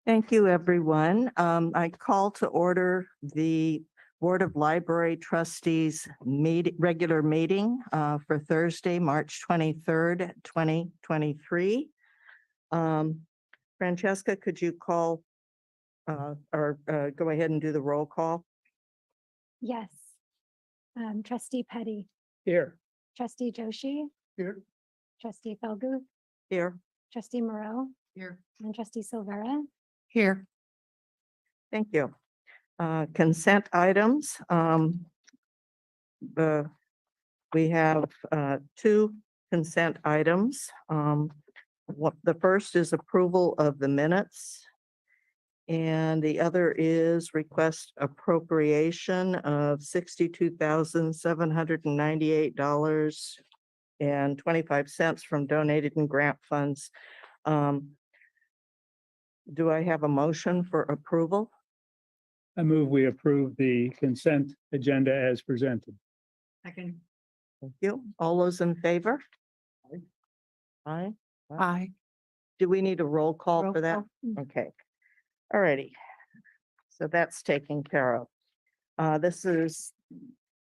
Thank you, everyone. I call to order the Board of Library Trustees regular meeting for Thursday, March 23rd, 2023. Francesca, could you call or go ahead and do the roll call? Yes. Trustee Petty, Here. Trustee Joshi, Here. Trustee Felguth, Here. Trustee Moreau, Here. and Trustee Silvera. Here. Thank you. Consent items. We have two consent items. The first is approval of the minutes. And the other is request appropriation of $62,798.25 from donated and grant funds. Do I have a motion for approval? I move we approve the consent agenda as presented. Second. Thank you. All those in favor? Aye. Aye. Do we need a roll call Roll for that? call. Okay. All righty. So that's taken care of. This is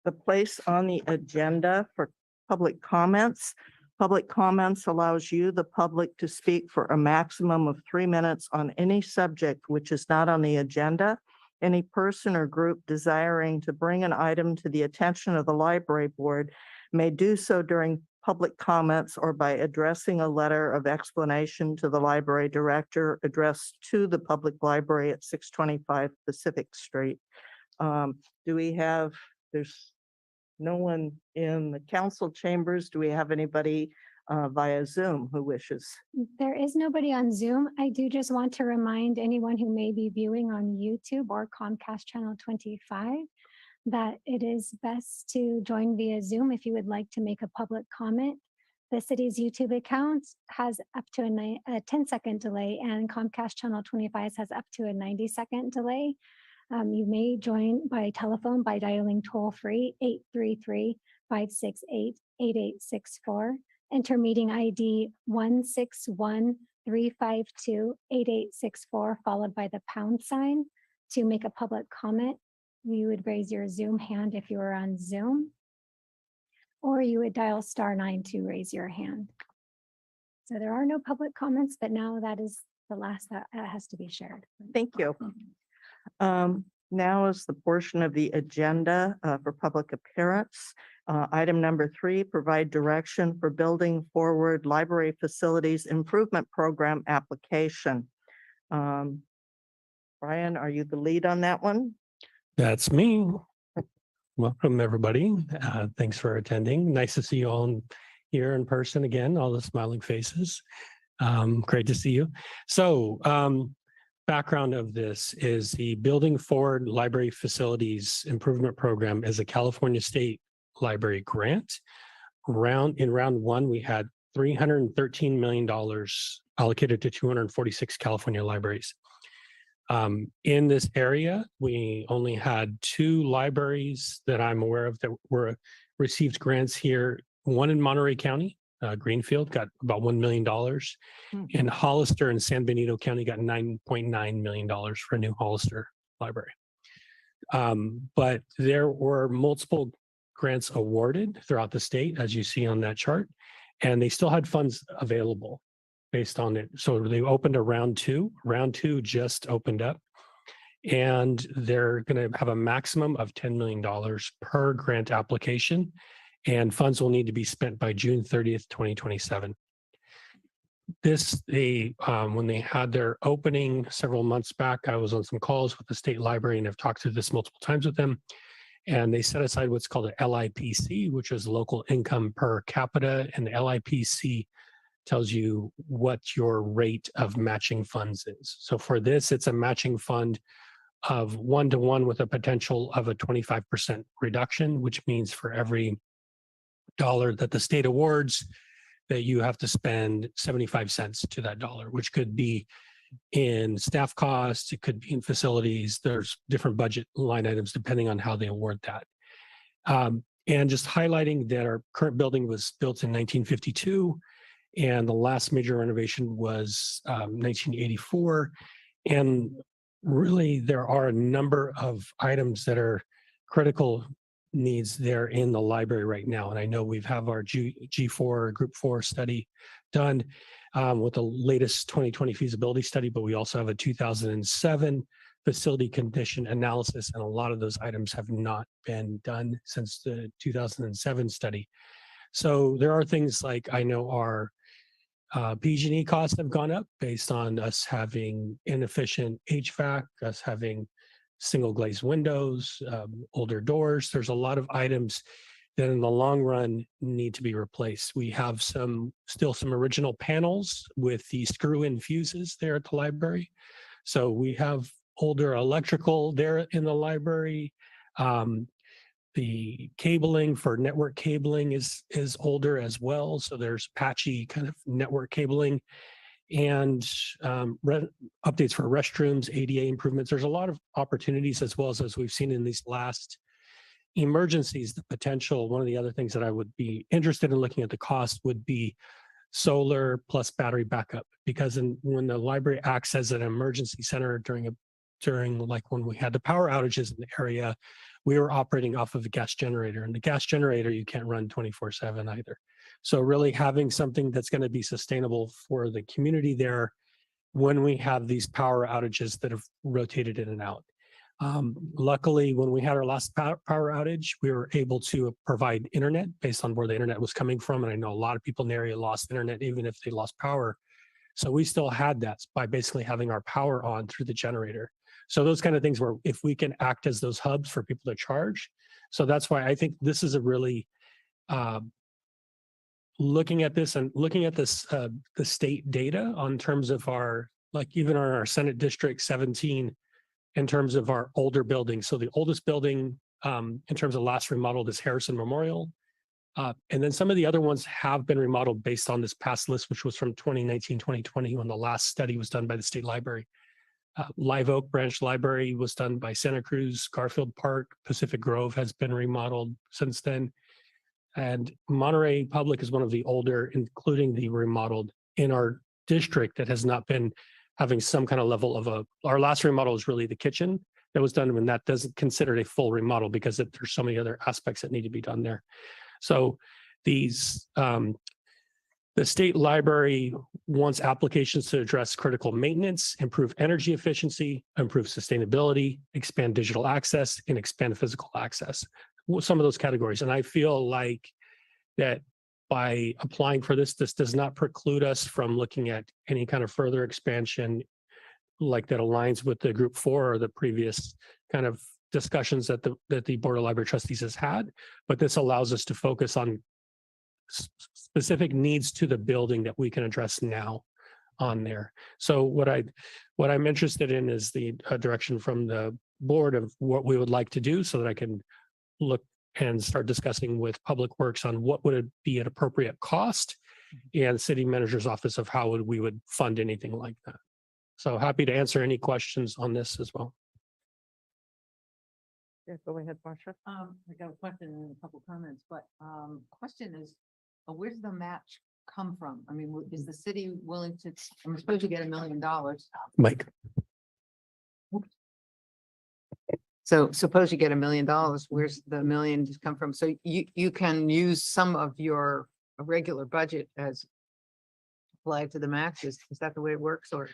the place on the agenda for public comments. Public comments allows you, the public, to speak for a maximum of 3 minutes on any subject which is not on the agenda. Any person or group desiring to bring an item to the attention of the library board may do so during public comments or by addressing a letter of explanation to the library director addressed to the public library at 625 Pacific Street. There's no one in the council chambers. Do we have anybody via Zoom who wishes? There is nobody on Zoom. I do just want to remind anyone who may be viewing on YouTube or Comcast Channel 25 that it is best to join via Zoom if you would like to make a public comment. The city's YouTube account has up to a 10-second delay, and Comcast Channel 25 has up to a 90-second delay. You may join by telephone by dialing toll-free 833-568-8864. Enter meeting ID 161-352-8864, followed by the pound sign to make a public comment. You would raise your Zoom hand if you are on Zoom, or you would dial *9 to raise your hand. So there are no public comments, but now that is the last that has to be shared. Thank you. Now is the portion of the agenda for public appearance. Item number 3, provide direction for building forward library facilities improvement program application. Brian, are you the lead on that one? That's me. Welcome, everybody. Thanks for attending. Nice to see you all here in person again, all the smiling faces. Great to see you. So, background of this is the Building Forward Library Facilities Improvement Program is a California State Library grant. In round 1, we had $313 million allocated to 246 California libraries. In this area, we only had 2 libraries that I'm aware of that received grants here. One in Monterey County, Greenfield, got about $1 million. And Hollister and San Benito County got $9.9 million for a new Hollister library. But there were multiple grants awarded throughout the state, as you see on that chart, and they still had funds available based on it. So they opened a round 2. Round 2 just opened up, and they're going to have a maximum of $10 million per grant application, and funds will need to be spent by June 30th, 2027. When they had their opening several months back, I was on some calls with the state library and I've talked through this multiple times with them. And they set aside what's called an LIPC, which is local income per capita. And the LIPC tells you what your rate of matching funds is. So for this, it's a matching fund of 1-to-1 with a potential of a 25% reduction, which means for every dollar that the state awards, that you have to spend 75 cents to that dollar, which could be in staff costs, it could be in facilities. There's different budget line items depending on how they award that. And just highlighting that our current building was built in 1952, and the last major renovation was 1984. And really, there are a number of items that are critical needs there in the library right now. And I know we've have our G4 Group 4 study done with the latest 2020 feasibility study, but we also have a 2007 facility condition analysis, and a lot of those items have not been done since the 2007 study. So there are things like, I know our PG&E costs have gone up based on us having inefficient HVAC, us having single glazed windows, older doors. There's a lot of items that in the long run need to be replaced. We have still some original panels with the screw-in fuses there at the library. So we have older electrical there in the library. The cabling for network cabling is older as well. So there's patchy kind of network cabling and updates for restrooms, ADA improvements. There's a lot of opportunities as well as we've seen in these last emergencies, the potential. One of the other things that I would be interested in looking at the cost would be solar plus battery backup, because when the library acts as an emergency center during like when we had the power outages in the area, we were operating off of a gas generator, and the gas generator you can't run 24/7 either. So really having something that's going to be sustainable for the community there when we have these power outages that have rotated in and out. Luckily, when we had our last power outage, we were able to provide internet based on where the internet was coming from. And I know a lot of people in the area lost internet, even if they lost power. So we still had that by basically having our power on through the generator. So those kind of things where if we can act as those hubs for people to charge. So that's why I think this is a really looking at this the state data on terms of our, like even our Senate District 17, in terms of our older buildings. So the oldest building in terms of last remodeled is Harrison Memorial. And then some of the other ones have been remodeled based on this past list, which was from 2019, 2020, when the last study was done by the state library. Live Oak Branch Library was done by Santa Cruz. Garfield Park, Pacific Grove has been remodeled since then. And Monterey Public is one of the older, including the remodeled in our district, that has not been having some kind of level of our last remodel is really the kitchen that was done, and that doesn't consider it a full remodel because there's so many other aspects that need to be done there. So these, the state library wants applications to address critical maintenance, improve energy efficiency, improve sustainability, expand digital access, and expand physical access. Some of those categories. And I feel like that by applying for this does not preclude us from looking at any kind of further expansion like that aligns with the Group 4 or the previous kind of discussions that the Board of Library Trustees has had. But this allows us to focus on specific needs to the building that we can address now on there. So what I'm interested in is the direction from the board of what we would like to do so that I can look and start discussing with Public Works on what would be an appropriate cost, and City Manager's Office of how we would fund anything like that. So happy to answer any questions on this as well. Yeah, go ahead, Marcia. I got a question and a couple comments, but question is, where's the match come from? I mean, is the city willing to, I'm supposed to get $1 million. Mike. So suppose you get $1 million, where's the million just come from? So you can use some of your regular budget as applied to the match. Is that the way it works, or?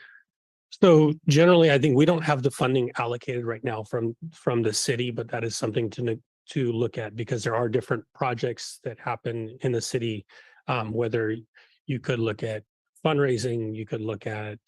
So generally, I think we don't have the funding allocated right now from the city, but that is something to look at, because there are different projects that happen in the city. Whether you could look at fundraising, you could look at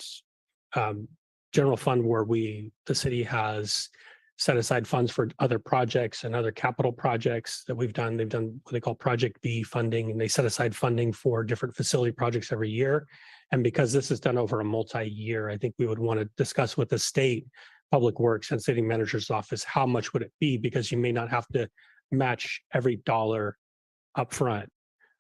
general fund where the city has set aside funds for other projects and other capital projects that we've done. They've done what they call Project B funding, and they set aside funding for different facility projects every year. And because this is done over a multi-year, I think we would want to discuss with the state Public Works and City Manager's Office, how much would it be? Because you may not have to match every dollar upfront,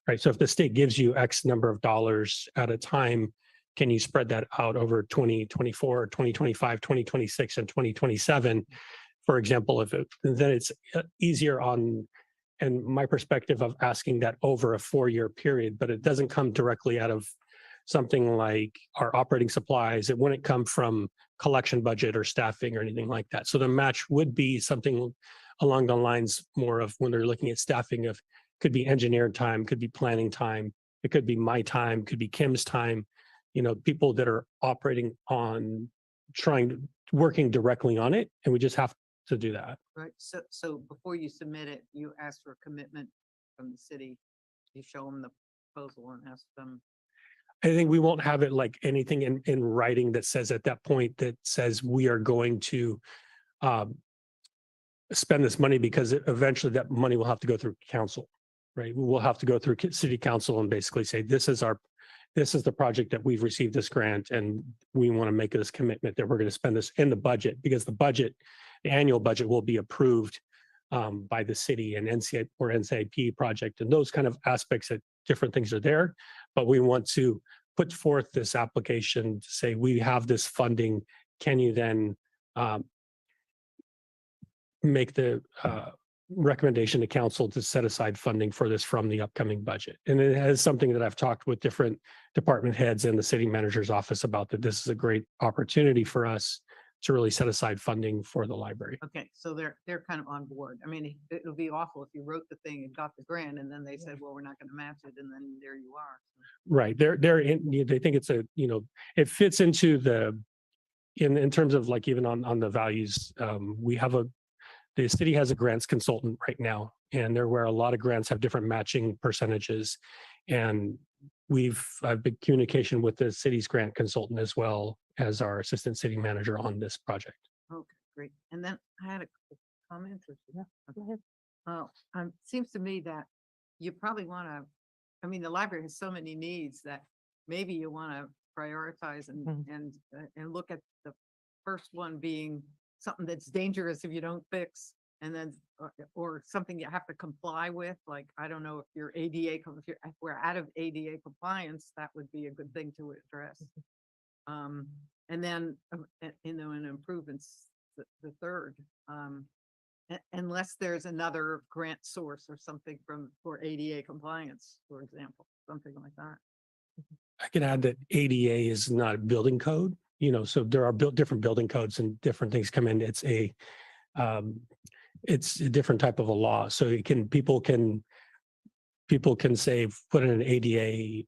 right? So if the state gives you X number of dollars at a time, can you spread that out over 2024, 2025, 2026, and 2027? For example, then it's easier on, and my perspective of asking that over a 4-year period, but it doesn't come directly out of something like our operating supplies, it wouldn't come from collection budget or staffing or anything like that. So the match would be something along the lines more of when they're looking at staffing of, could be engineer time, could be planning time, it could be my time, could be Kim's time, you know, people that are operating on working directly on it, and we just have to do that. Right, so before you submit it, you ask for a commitment from the city. You show them the proposal and ask them. I think we won't have it like anything in writing that says at that point that says we are going to spend this money, because eventually that money will have to go through council, right? We will have to go through city council and basically say, this is the project that we've received this grant, and we want to make this commitment that we're going to spend this in the budget, because the annual budget will be approved by the city and NCI or NCIP project, and those kind of aspects that different things are there. But we want to put forth this application to say, we have this funding. Can you then make the recommendation to council to set aside funding for this from the upcoming budget? And it is something that I've talked with different department heads and the city manager's office about, that this is a great opportunity for us to really set aside funding for the library. Okay, so they're kind of on board. I mean, it would be awful if you wrote the thing and got the grant and then they said, well, we're not going to match it, and then there you are. Right. They think it's a, you know, it fits into in terms of like, even on the values, the city has a grants consultant right now, and they're where a lot of grants have different matching percentages. And I've been communication with the city's grant consultant as well as our assistant city manager on this project. Okay, great. And then I had a comment. Yeah, go ahead. Seems to me that you probably want to, I mean, the library has so many needs that maybe you want to prioritize and look at the first one being something that's dangerous if you don't fix, and then or something you have to comply with. Like, I don't know, if you're if we're out of ADA compliance, that would be a good thing to address. And then you know, in improvements, the third, unless there's another grant source or something for ADA compliance, for example, something like that. I can add that ADA is not a building code, you know, so there are different building codes and different things come in. It's a different type of a law. So people can say, put in an ADA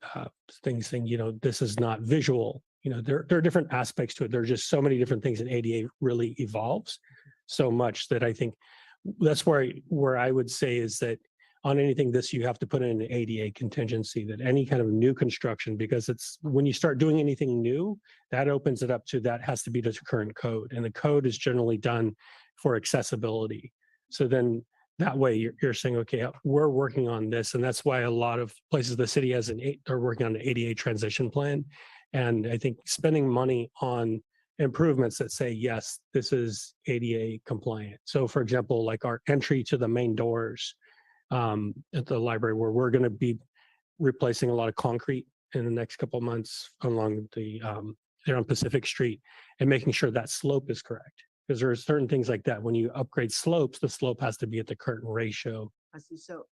saying, you know, this is not visual. You know, there are different aspects to it. There are just so many different things, and ADA really evolves so much that I think that's where I would say is that on anything this, you have to put in an ADA contingency, that any kind of new construction, because it's when you start doing anything new, that opens it up to, that has to be to current code, and the code is generally done for accessibility. So then that way you're saying, okay, we're working on this. And that's why a lot of places, the city has are working on an ADA transition plan. And I think spending money on improvements that say, yes, this is ADA compliant. So for example, like our entry to the main doors at the library, where we're going to be replacing a lot of concrete in the next couple of months along there on Pacific Street, and making sure that slope is correct. Because there are certain things like that. When you upgrade slopes, the slope has to be at the current ratio. I see. So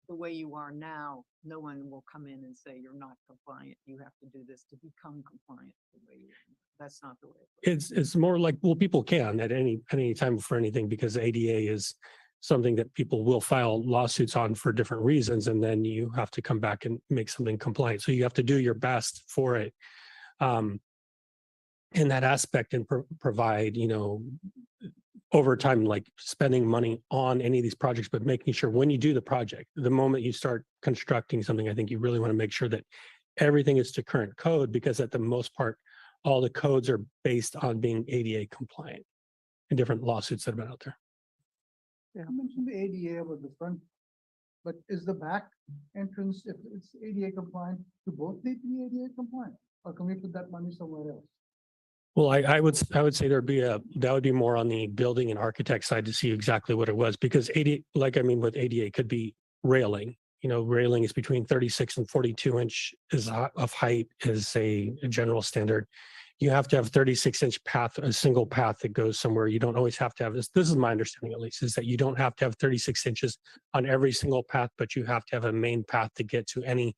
the way you are now, no one will come in and say you're not compliant. You have to do this to become compliant. The way you are. That's not the way. It's more like, well, people can at any time for anything, because ADA is something that people will file lawsuits on for different reasons, and then you have to come back and make something compliant. So you have to do your best for it. In that aspect, and provide, you know, over time, like spending money on any of these projects, but making sure when you do the project, the moment you start constructing something, I think you really want to make sure that everything is to current code, because at the most part, all the codes are based on being ADA compliant in different lawsuits that have been out there. You mentioned the ADA with the front, but is the back entrance, if it's ADA compliant, to both need to be ADA compliant, or can we put that money somewhere else? Well, I would say that would be more on the building and architect side to see exactly what it was, because ADA, with ADA could be railing. You know, railing is between 36 and 42 inch of height is a general standard. You have to have 36-inch path, a single path that goes somewhere. You don't always have to have this. This is my understanding, at least, is that you don't have to have 36 inches on every single path, but you have to have a main path to get to any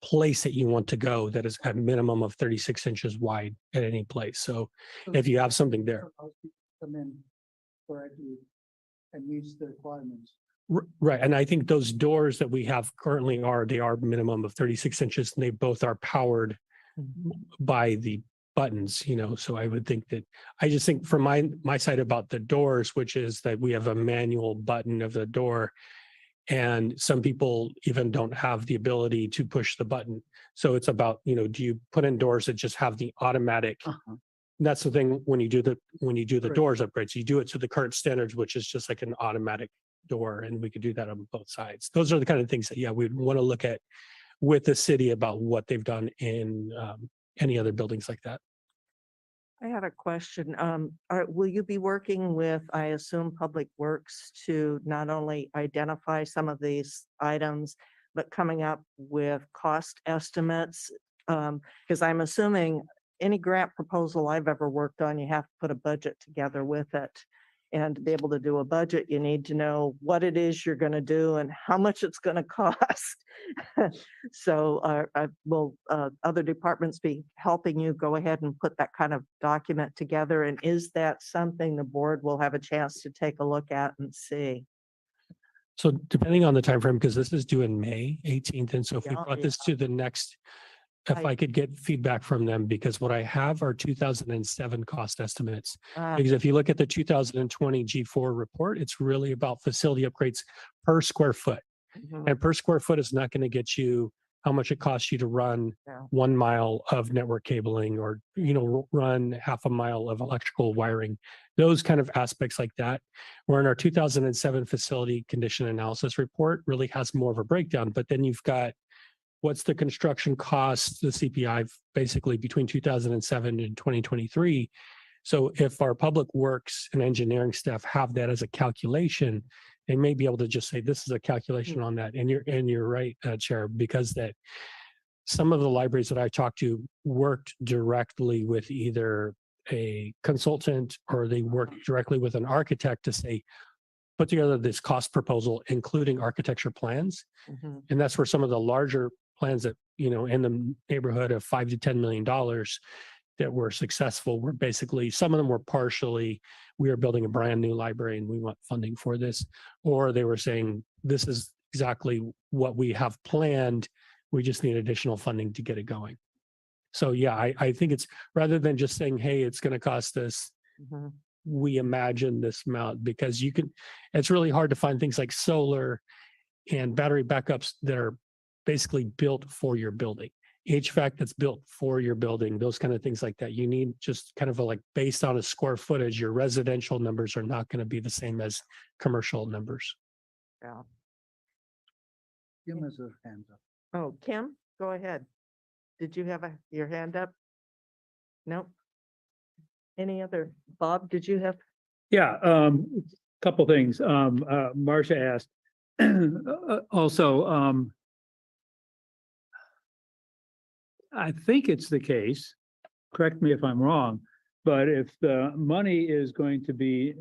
place that you want to go that is at minimum of 36 inches wide at any place. So So if you have something there, allows people to come in correctly and meets the requirements. right. And I think those doors that we have currently they are minimum of 36 inches and they both are powered by the buttons, so I would think that, I just think from my side about the doors, which is that we have a manual button of the door. And some people even don't have the ability to push the button. So it's about, do you put in doors that just have the automatic? That's the thing when you do the Right. doors upgrades, you do it to the current standards, which is just like an automatic door. And we could do that on both sides. Those are the kind of things that, we'd want to look at with the city about what they've done in any other buildings like that. I had a question. Will you be working with, I assume, Public Works to not only identify some of these items, but coming up with cost estimates? Because I'm assuming any grant proposal I've ever worked on, you have to put a budget together with it. And to be able to do a budget, you need to know what it is you're going to do and how much it's going to cost. So will other departments be helping you go ahead and put that kind of document together? And is that something the board will have a chance to take a look at and see? So depending on the time frame, because this is due in May 18th. And so if we Yeah, brought this to the next, if I could get feedback from them, because what I have are 2007 cost estimates. Because if you look at the 2020 G4 report, it's really about facility upgrades per square foot. mhm, And per square foot is not going to get you how much it costs you to run Yeah. 1 mile of network cabling or, run half a mile of electrical wiring, those kind of aspects like that. Where in our 2007 facility condition analysis report really has more of a breakdown, but then you've got what's the construction cost, the CPI basically between 2007 and 2023. So if our public works and engineering staff have that as a calculation, they may be able to just say, this is a calculation on that. And you're right, Chair, because that some of the libraries that I talked to worked directly with either a consultant or they worked directly with an architect to say, put together this cost proposal, including architecture plans. mhm. And that's where some of the larger plans that, in the neighborhood of $5 to $10 million that were successful were basically, some of them were partially, we are building a brand new library and we want funding for this. Or they were saying, this is exactly what we have planned. We just need additional funding to get it going. So yeah, I think it's rather than just saying, hey, it's going to cost us, Mhm. we imagine this amount, because it's really hard to find things like solar and battery backups that are basically built for your building. HVAC that's built for your building, those kind of things like that. You need just kind of based on a square footage, your residential numbers are not going to be the same as commercial numbers. Yeah. Kim has her hands up. Oh, Kim, go ahead. Did you have your hand up? Nope. Any other? Bob, did you have? Yeah, couple things. Marcia asked. Also, I think it's the case, correct me if I'm wrong, but if the money is going to be,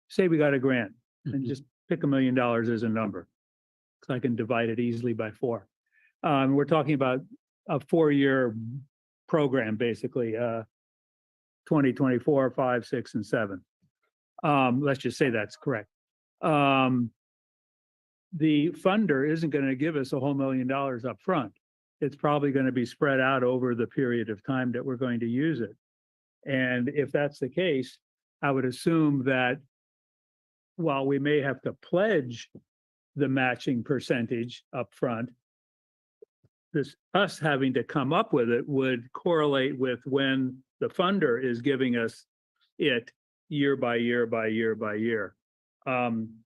say we got a grant and just pick $1 million as a number. So I can divide it easily by 4. We're talking about a 4-year program, basically, 2024, 5, 6, and 7. Let's just say that's correct. The funder isn't going to give us a whole $1 million up front. It's probably going to be spread out over the period of time that we're going to use it. And if that's the case, I would assume that while we may have to pledge the matching percentage up front, us having to come up with it would correlate with when the funder is giving us it year by year by year by year. Am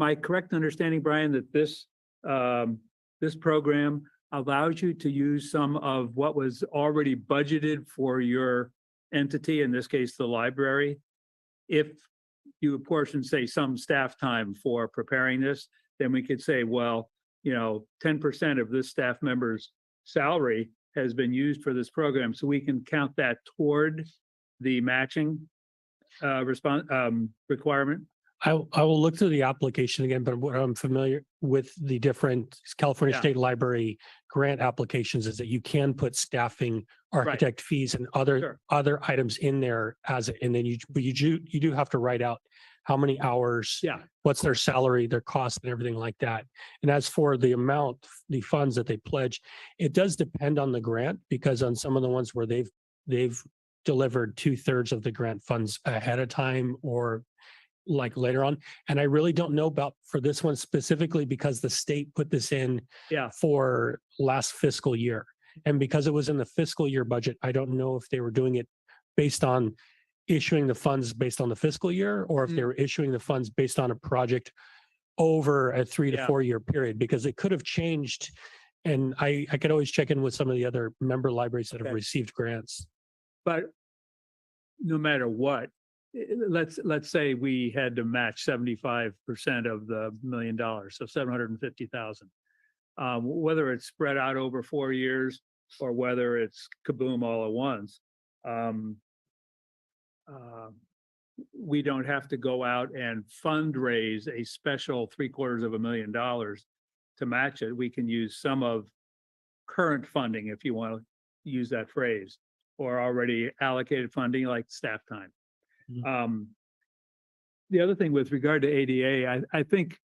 I correct in understanding, Brian, that this program allows you to use some of what was already budgeted for your entity, in this case, the library? If you apportion, say, some staff time for preparing this, then we could say, well, 10% of this staff member's salary has been used for this program, so we can count that toward the matching requirement. I will look through the application again, but what I'm familiar with the different California Yeah. State Library grant applications is that you can put staffing, architect fees and other Sure. items in there and then you do have to write out how many hours, Yeah, what's their salary, their cost and everything like that. And as for the amount, the funds that they pledge, it does depend on the grant because on some of the ones where they've delivered 2/3 of the grant funds ahead of time or like later on. And I really don't know about for this one specifically because the state put this in yeah, for last fiscal year. And because it was in the fiscal year budget, I don't know if they were doing it based on issuing the funds based on the fiscal year or if they were issuing the funds based on a project over a 3 to Yeah. 4 year period, because it could have changed. And I could always check in with some of the other member libraries that have Okay. received grants. but no matter what, let's say we had to match 75% of the $1 million, so 750,000. Whether it's spread out over 4 years or whether it's kaboom all at once, we don't have to go out and fundraise a special $750,000 to match it. We can use some of current funding, if you want to use that phrase, or already allocated funding like staff time. The other thing with regard to ADA, I think,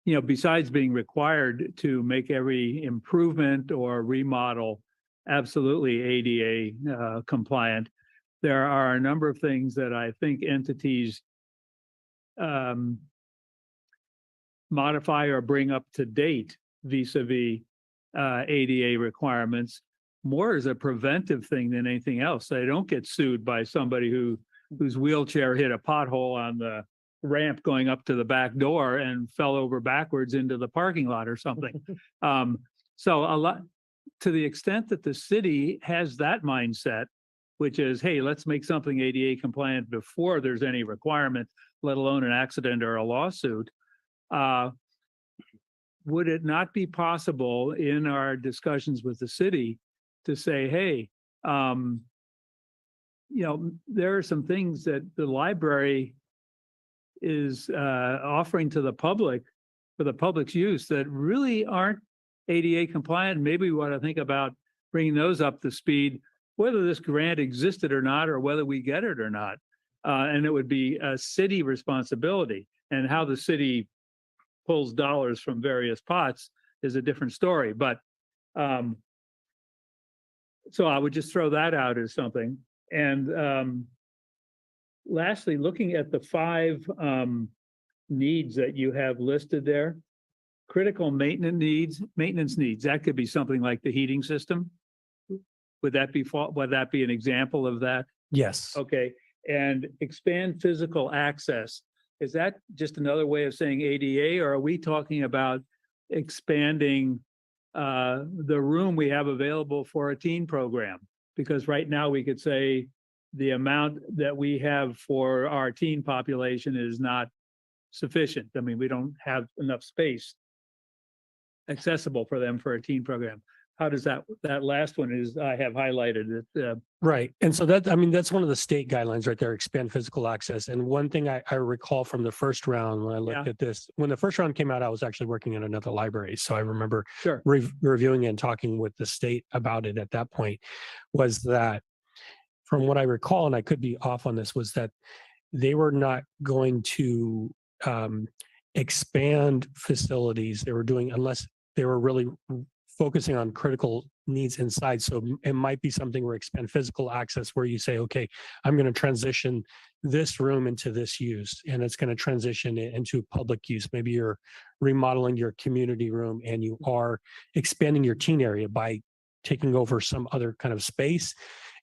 besides being required to make every improvement or remodel absolutely ADA compliant, there are a number of things that I think entities modify or bring up to date vis-a-vis ADA requirements more as a preventive thing than anything else. They don't get sued by somebody whose wheelchair hit a pothole on the ramp going up to the back door and fell over backwards into the parking lot or something. So a lot, to the extent that the city has that mindset, which is, hey, let's make something ADA compliant before there's any requirement, let alone an accident or a lawsuit. Would it not be possible in our discussions with the city to say, hey, there are some things that the library is offering to the public for the public's use that really aren't ADA compliant. Maybe we want to think about bringing those up to speed, whether this grant existed or not, or whether we get it or not. And it would be a city responsibility, and how the city pulls dollars from various pots is a different story. But so I would just throw that out as something. And lastly, looking at the 5 needs that you have listed there, critical maintenance needs, that could be something like the heating system. Would that be an example of that? Yes. Okay. And expand physical access. Is that just another way of saying ADA, or are we talking about expanding the room we have available for a teen program? Because right now we could say the amount that we have for our teen population is not sufficient. I mean, we don't have enough space accessible for them for a teen program. How does that last one is I have highlighted it. Right. And so that's one of the state guidelines right there, expand physical access. And one thing I recall from the first round when I looked at this, when the first round came out, I was actually working in another library. So I remember Sure. reviewing it and talking with the state about it at that point, was that from what I recall, and I could be off on this, was that they were not going to expand facilities. They were doing, unless they were really focusing on critical needs inside. So it might be something where expand physical access, where you say, okay, I'm going to transition this room into this use, and it's going to transition it into public use. Maybe you're remodeling your community room and you are expanding your teen area by taking over some other kind of space.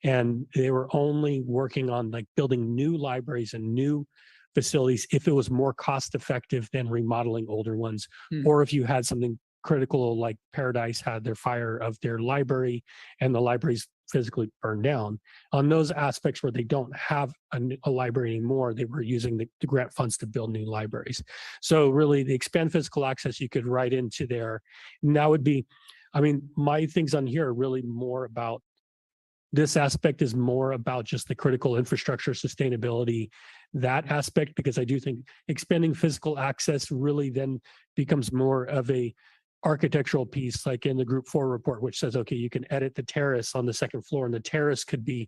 And they were only working on like building new libraries and new facilities if it was more cost effective than remodeling older ones, or if you had something critical like Paradise had their fire of their library and the library's physically burned down. On those aspects where they don't have a library anymore, they were using the grant funds to build new libraries. So really the expand physical access you could write into there. And that would be, I mean, my things on here are really more about This aspect is more about just the critical infrastructure sustainability, that aspect, because I do think expanding physical access really then becomes more of a architectural piece, like in the Group 4 report, which says, okay, you can edit the terrace on the second floor, and the terrace could be,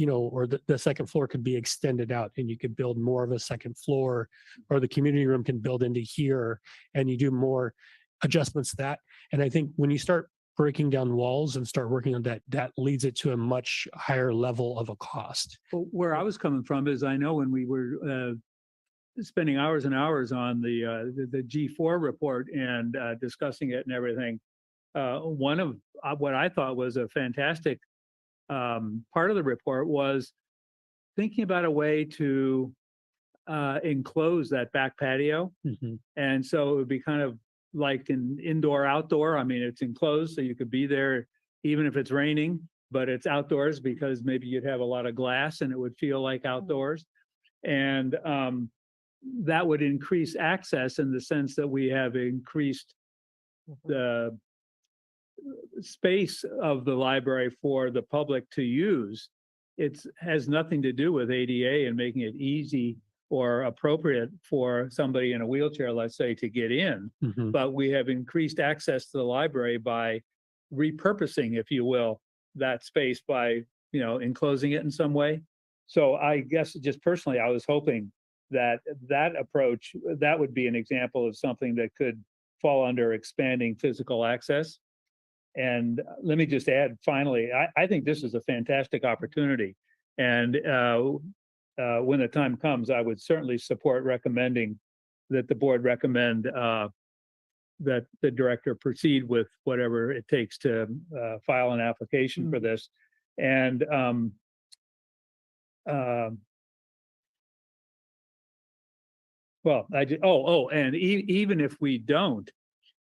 or the second floor could be extended out, and you could build more of a second floor, or the community room can build into here, and you do more adjustments to that. And I think when you start breaking down walls and start working on that, that leads it to a much higher level of a cost. Well, where I was coming from is I know when we were spending hours and hours on the G4 report and discussing it and everything, one of what I thought was a fantastic part of the report was thinking about a way to enclose that back patio. And so it would be kind of like an indoor outdoor. I mean, it's enclosed, so you could be there even if it's raining, but it's outdoors because maybe you'd have a lot of glass and it would feel like outdoors. And that would increase access in the sense that we have increased the space of the library for the public to use. It has nothing to do with ADA and making it easy or appropriate for somebody in a wheelchair, let's say, to get in. But we have increased access to the library by repurposing, if you will, that space by, enclosing it in some way. So I guess just personally, I was hoping that that approach, that would be an example of something that could fall under expanding physical access. And let me just add, finally, I think this is a fantastic opportunity. And when the time comes, I would certainly support recommending that the board recommend that the director proceed with whatever it takes to file an application for this. And well, and even if we don't,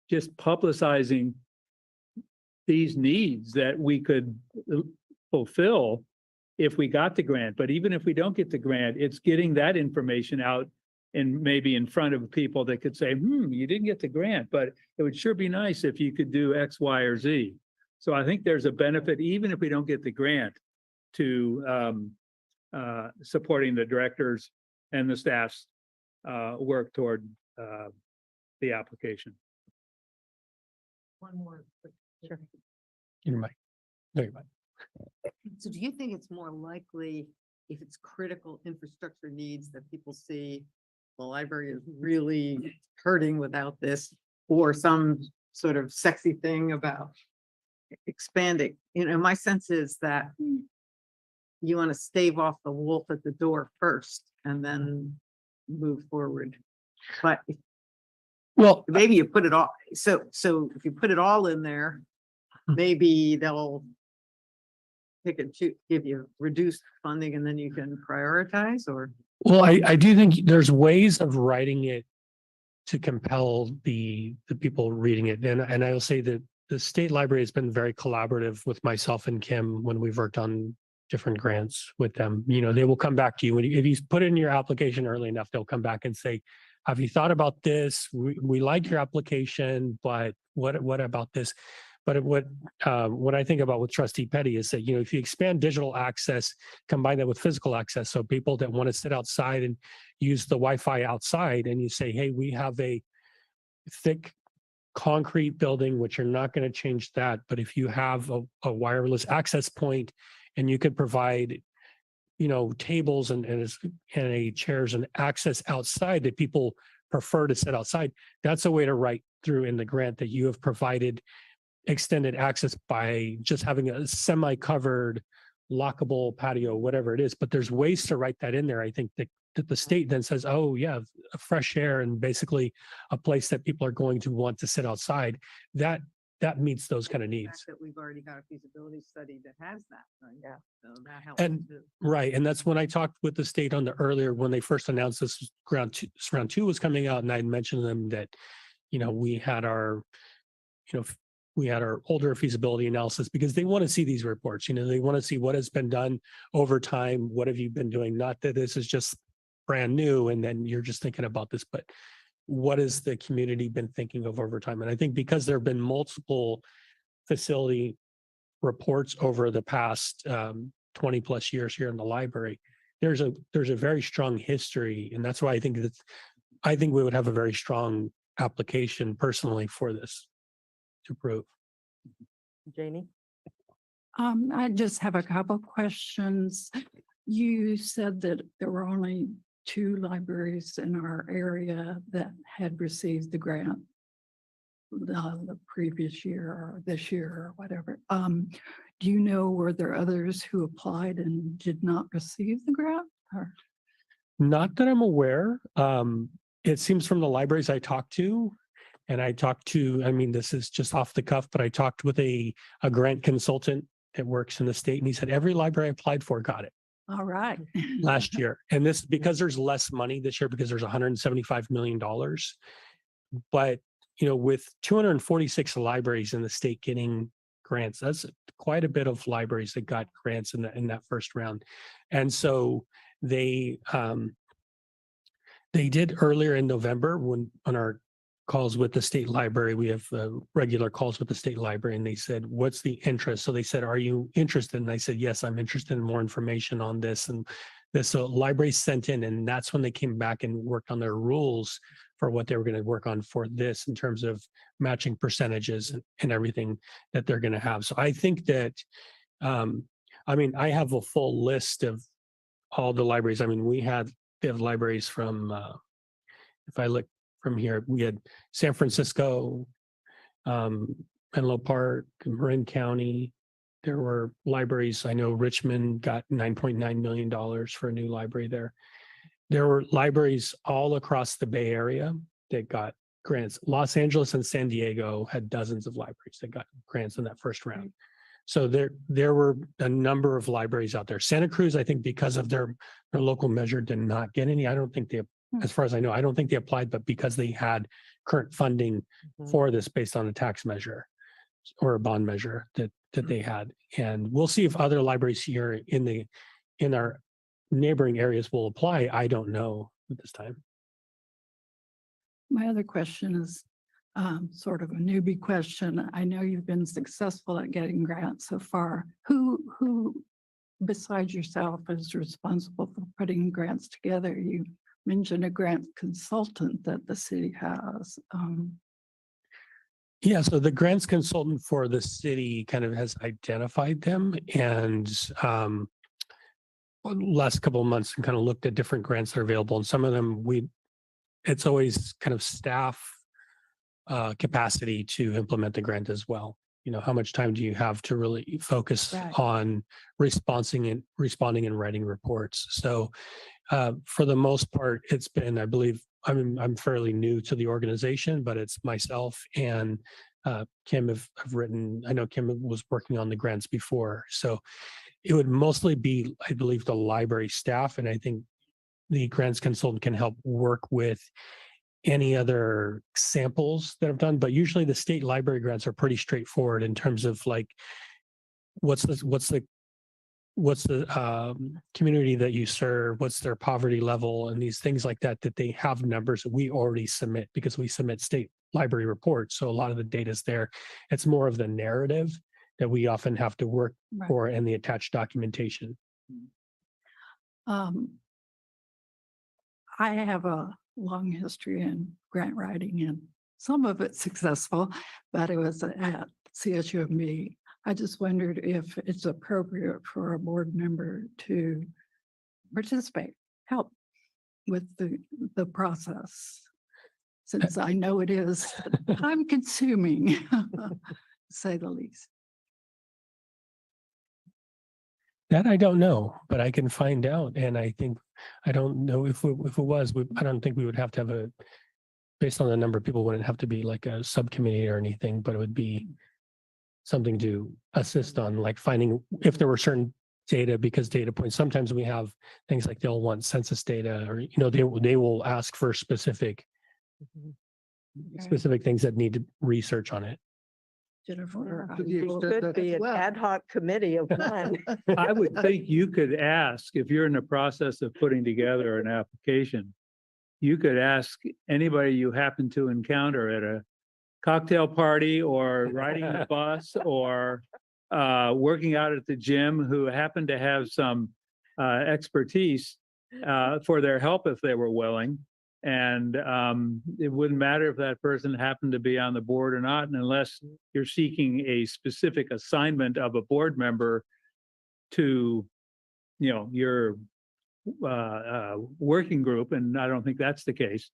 just publicizing these needs that we could fulfill if we got the grant. But even if we don't get the grant, it's getting that information out and maybe in front of people that could say, you didn't get the grant, but it would sure be nice if you could do X, Y, or Z. So I think there's a benefit, even if we don't get the grant, to supporting the directors and the staff's work toward the application. One more. Sure. You're right. No, you're right. So do you think it's more likely if it's critical infrastructure needs that people see the library is really hurting without this, or some sort of sexy thing about expanding? My sense is that you want to stave off the wolf at the door first and then move forward. But Well, maybe you put it all, so if you put it all in there, maybe they'll pick and choose, give you reduced funding, and then you can prioritize. Or well, I do think there's ways of writing it to compel the people reading it. And I will say that the state library has been very collaborative with myself and Kim when we've worked on different grants with them. They will come back to you if you put in your application early enough, they'll come back and say, have you thought about this? We like your application, but what about this? But what I think about with Trustee Petty is that, if you expand digital access, combine that with physical access, so people that want to sit outside and use the Wi-Fi outside, and you say, hey, we have a thick concrete building, which you're not going to change that. But if you have a wireless access point and you could provide, tables and chairs and access outside that people prefer to sit outside, that's a way to write through in the grant that you have provided extended access by just having a semi-covered lockable patio, whatever it is. But there's ways to write that in there. I think that the state then says, oh yeah, fresh air and basically a place that people are going to want to sit outside. That meets those kind of needs. that we've already got a feasibility study that has that, right? Yeah. So that helps And too. right. And that's when I talked with the state on the earlier, when they first announced this round two was coming out, and I mentioned to them that, we had our older feasibility analysis, because they want to see these reports. They want to see what has been done over time. What have you been doing? Not that this is just brand new and then you're just thinking about this, but what has the community been thinking of over time? And I think because there have been multiple facility reports over the past 20 plus years here in the library, there's a very strong history, and that's why I think we would have a very strong application personally for this to prove. Janie? I just have a couple questions. You said that there were only 2 libraries in our area that had received the grant the previous year or this year or whatever. Do you know, were there others who applied and did not receive the grant? Or Not that I'm aware. It seems from the libraries I talked to, and I mean, this is just off the cuff, but I talked with a grant consultant that works in the state, and he said every library I applied for got it all right. last year. And this, because there's less money this year, because there's $175 million. But, you know, with 246 libraries in the state getting grants, that's quite a bit of libraries that got grants in that first round. And so they did earlier in November when on our calls with the state library, we have regular calls with the state library, and they said, what's the interest? So they said, are you interested? And I said, yes, I'm interested in more information on this and this. So libraries sent in, and that's when they came back and worked on their rules for what they were going to work on for this in terms of matching percentages and everything that they're going to have. So I think that, I mean, I have a full list of all the libraries. I mean, we have libraries from, if I look from here, we had San Francisco, Menlo Park, Marin County. There were libraries. I know Richmond got $9.9 million for a new library there. There were libraries all across the Bay Area that got grants. Los Angeles and San Diego had dozens of libraries that got grants in that first round. So there were a number of libraries out there. Santa Cruz, I think, because of their local measure, did not get any. I don't think they, as far as I know, I don't think they applied, but because they had current funding for this based on a tax measure or a bond measure that they had. And we'll see if other libraries here in our neighboring areas will apply. I don't know at this time. My other question is sort of a newbie question. I know you've been successful at getting grants so far. Who besides yourself is responsible for putting grants together? You mentioned a grant consultant that the city has. Yeah, so the grants consultant for the city kind of has identified them, and last couple of months and kind of looked at different grants that are available, and some of them it's always kind of staff capacity to implement the grant as well. You know, how much time do you have to really focus on responding and writing reports? So for the most part, it's been, I believe, I'm fairly new to the organization, but it's myself and Kim have written. I know Kim was working on the grants before, so it would mostly be, I believe, the library staff, and I think the grants consultant can help work with any other samples that I've done. But usually the state library grants are pretty straightforward in terms of like, what's the community that you serve, what's their poverty level, and these things like that they have numbers that we already submit because we submit state library reports. So a lot of the data is there. It's more of the narrative that we often have to work for and the attached documentation. I have a long history in grant writing, and some of it successful, but it was at CSUMB. I just wondered if it's appropriate for a board member to participate, help with the process, since I know it is time consuming, to say the least. That I don't know, but I can find out. And I think, I don't know if it was, I don't think we would have to have based on the number of people, wouldn't have to be like a subcommittee or anything, but it would be something to assist on, like finding if there were certain data, because data points, sometimes we have things like they'll want census data, or, you know, they will ask for specific things that need research on it. Jennifer, To the extent Could be an well. ad hoc committee of one. I would think you could ask, if you're in the process of putting together an application, you could ask anybody you happen to encounter at a cocktail party or riding the bus or working out at the gym who happened to have some expertise for their help if they were willing. And it wouldn't matter if that person happened to be on the board or not, and unless you're seeking a specific assignment of a board member to, your working group, and I don't think that's the case.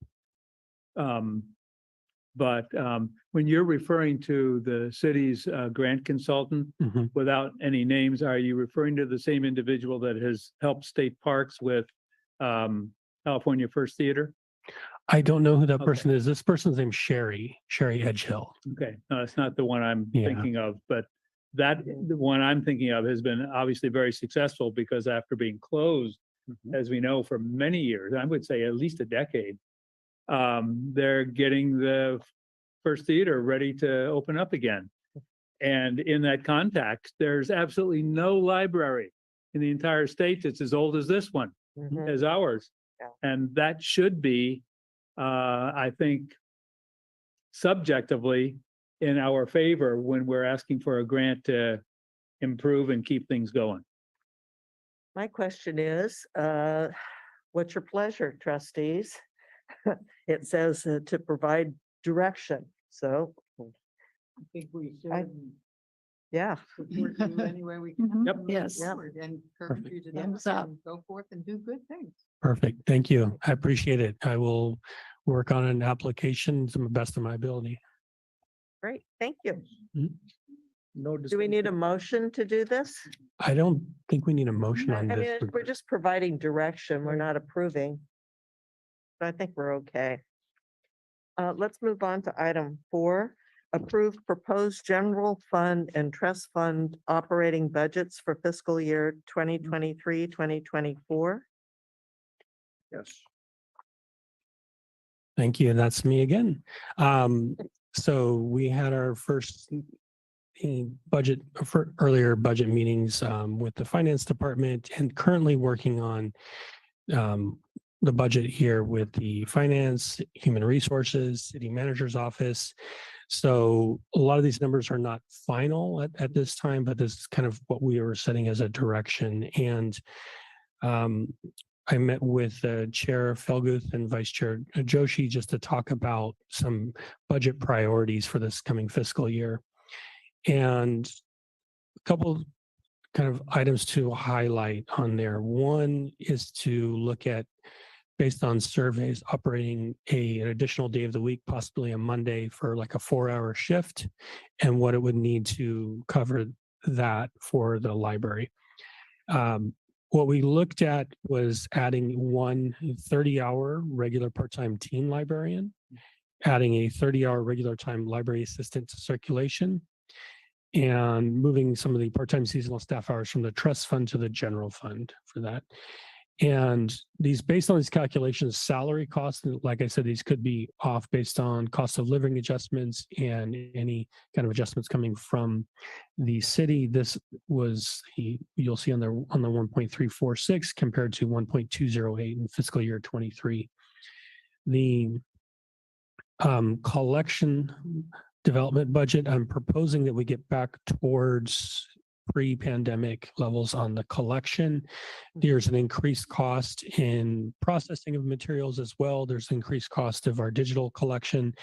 But when you're referring to the city's grant consultant, Mhm. without any names, are you referring to the same individual that has helped state parks with California First Theater? I don't know who that Okay. person is. This person's named Sherry Edgehill. Okay, no, that's not the one I'm Yeah. thinking of, but the one I'm thinking of has been obviously very successful because after being closed, as we know, for many years, I would say at least a decade, they're getting the First Theater ready to open up again. And in that context, there's absolutely no library in the entire state that's as old as this one, Mhm. as ours. Yeah. And that should be, I think, subjectively in our favor when we're asking for a grant to improve and keep things going. My question is, what's your pleasure, trustees? It says to provide direction, so, I think we I- should yeah. support you any way we can. Mhm. Yep. move Yes. forward And encourage you to do Thumbs so up. and go forth and do good things. Perfect. Thank you. I appreciate it. I will work on an application to the best of my ability. Great, thank you. No. Do we need a motion to do this? I don't think we need a motion I on mean, this. we're just providing direction, we're not approving. So I think we're okay. Let's move on to item 4. Approve proposed general fund and trust fund operating budgets for fiscal year 2023, 2024. Yes. Thank you. That's me again. So we had our first budget for earlier budget meetings with the finance department, and currently working on the budget here with the finance, human resources, city manager's office. So a lot of these numbers are not final at this time, but this is kind of what we were setting as a direction. And I met with Chair Felguth and Vice Chair Joshi just to talk about some budget priorities for this coming fiscal year. And a couple kind of items to highlight on there. One is to look at, based on surveys, operating an additional day of the week, possibly a Monday for like a 4-hour shift, and what it would need to cover that for the library. What we looked at was adding one 30-hour regular part-time teen librarian, adding a 30-hour regular time library assistant to circulation, and moving some of the part-time seasonal staff hours from the trust fund to the general fund for that. And these, based on these calculations, salary costs, like I said, these could be off based on cost of living adjustments and any kind of adjustments coming from the city. This was, you'll see on the 1.346 compared to 1.208 in fiscal year 23. The collection development budget, I'm proposing that we get back towards pre-pandemic levels on the collection. There's an increased cost in processing of materials as well. There's increased cost of our digital collection.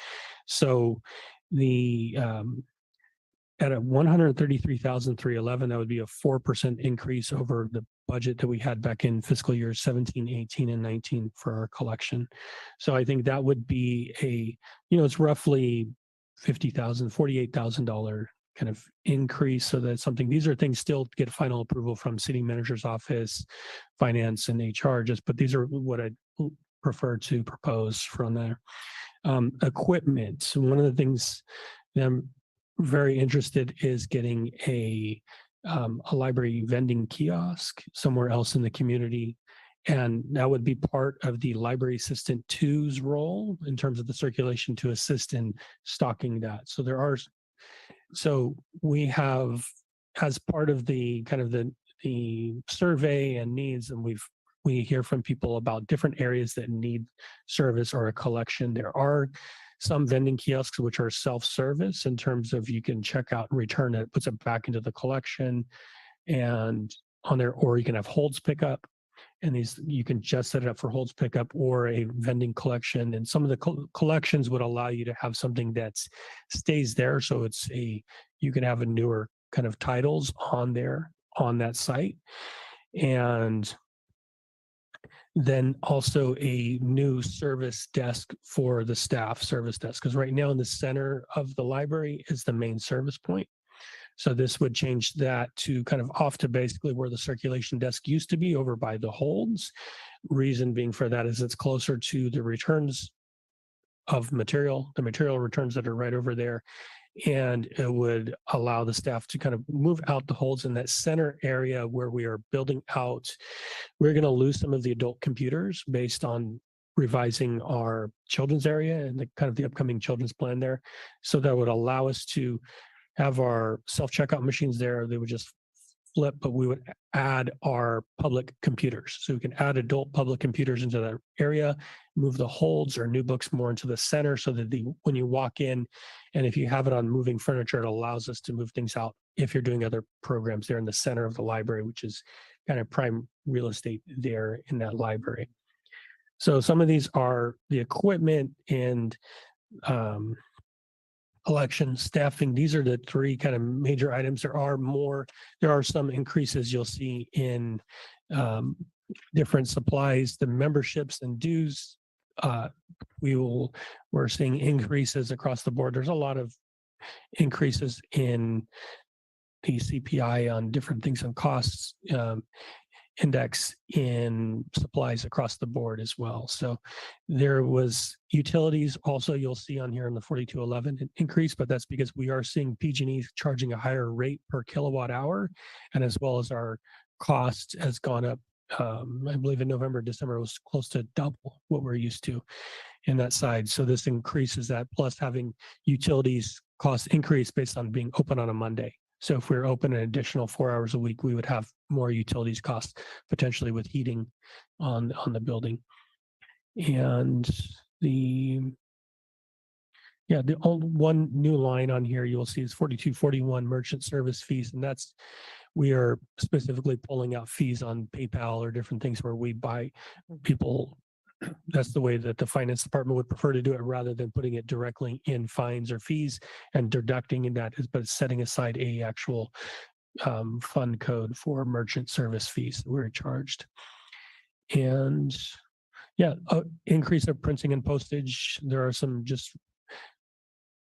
So the at a 133,311, that would be a 4% increase over the budget that we had back in fiscal years 17, 18, and 19 for our collection. So I think that would be it's roughly $50,000, $48,000 kind of increase. So that's something, these are things still to get final approval from city manager's office, finance, and HR, but these are what I prefer to propose from there. Equipment. So one of the things that I'm very interested is getting a library vending kiosk somewhere else in the community. And that would be part of the library assistant 2's role in terms of the circulation to assist in stocking that. So we have, as part of the kind of the survey and needs, and we hear from people about different areas that need service or a collection. There are some vending kiosks, which are self-service in terms of you can check out and return it, puts it back into the collection and on there, or you can have holds pickup. And these, you can just set it up for holds pickup or a vending collection. And some of the collections would allow you to have something that's stays there. So it's you can have a newer kind of titles on there on that site. And then also a new service desk for the staff service desk. Because right now in the center of the library is the main service point. So this would change that to kind of off to basically where the circulation desk used to be over by the holds. Reason being for that is it's closer to the returns of material, the material returns that are right over there. And it would allow the staff to kind of move out the holds in that center area where we are building out. We're going to lose some of the adult computers based on revising our children's area and the kind of the upcoming children's plan there. So that would allow us to have our self-checkout machines there. They would just flip, but we would add our public computers. So we can add adult public computers into that area, move the holds or new books more into the center so that when you walk in, and if you have it on moving furniture, it allows us to move things out if you're doing other programs there in the center of the library, which is kind of prime real estate there in that library. So some of these are the equipment and election staffing. These are the three kind of major items. There are some increases you'll see in different supplies, the memberships and dues. We're seeing increases across the board. There's a lot of increases in the CPI on different things on costs. Index in supplies across the board as well. So there was utilities also you'll see on here in the 4211 increase, but that's because we are seeing PG&E charging a higher rate per kilowatt hour, and as well as our cost has gone up. I believe in November, December was close to double what we're used to in that side. So this increases that, plus having utilities cost increase based on being open on a Monday. So if we're open an additional 4 hours a week, we would have more utilities costs potentially with heating on the building. And the only one new line on here you'll see is 4241 merchant service fees. And we are specifically pulling out fees on PayPal or different things where we buy people. That's the way that the finance department would prefer to do it, rather than putting it directly in fines or fees and deducting in that, but setting aside a actual fund code for merchant service fees that we're charged. And increase of printing and postage. There are some just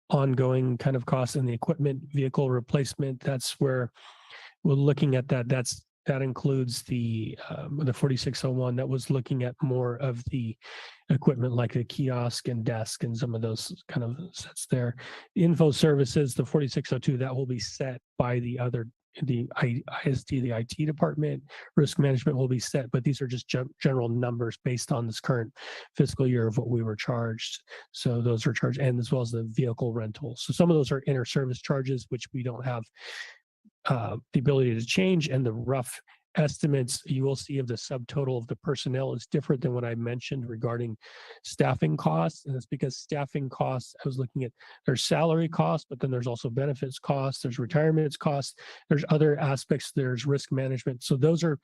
ongoing kind of costs in the equipment, vehicle replacement. That's where we're looking at that. That includes the 4601 that was looking at more of the equipment like a kiosk and desk and some of those kind of sets there. Info services, the 4602, that will be set by the ISD, the IT department. Risk management will be set, but these are just general numbers based on this current fiscal year of what we were charged. So those are charged, and as well as the vehicle rental. So some of those are inter service charges, which we don't have the ability to change, and the rough estimates you will see of the subtotal of the personnel is different than what I mentioned regarding staffing costs. And it's because staffing costs, I was looking at there's salary costs, but then there's also benefits costs, there's retirements costs, there's other aspects, there's risk management. So those are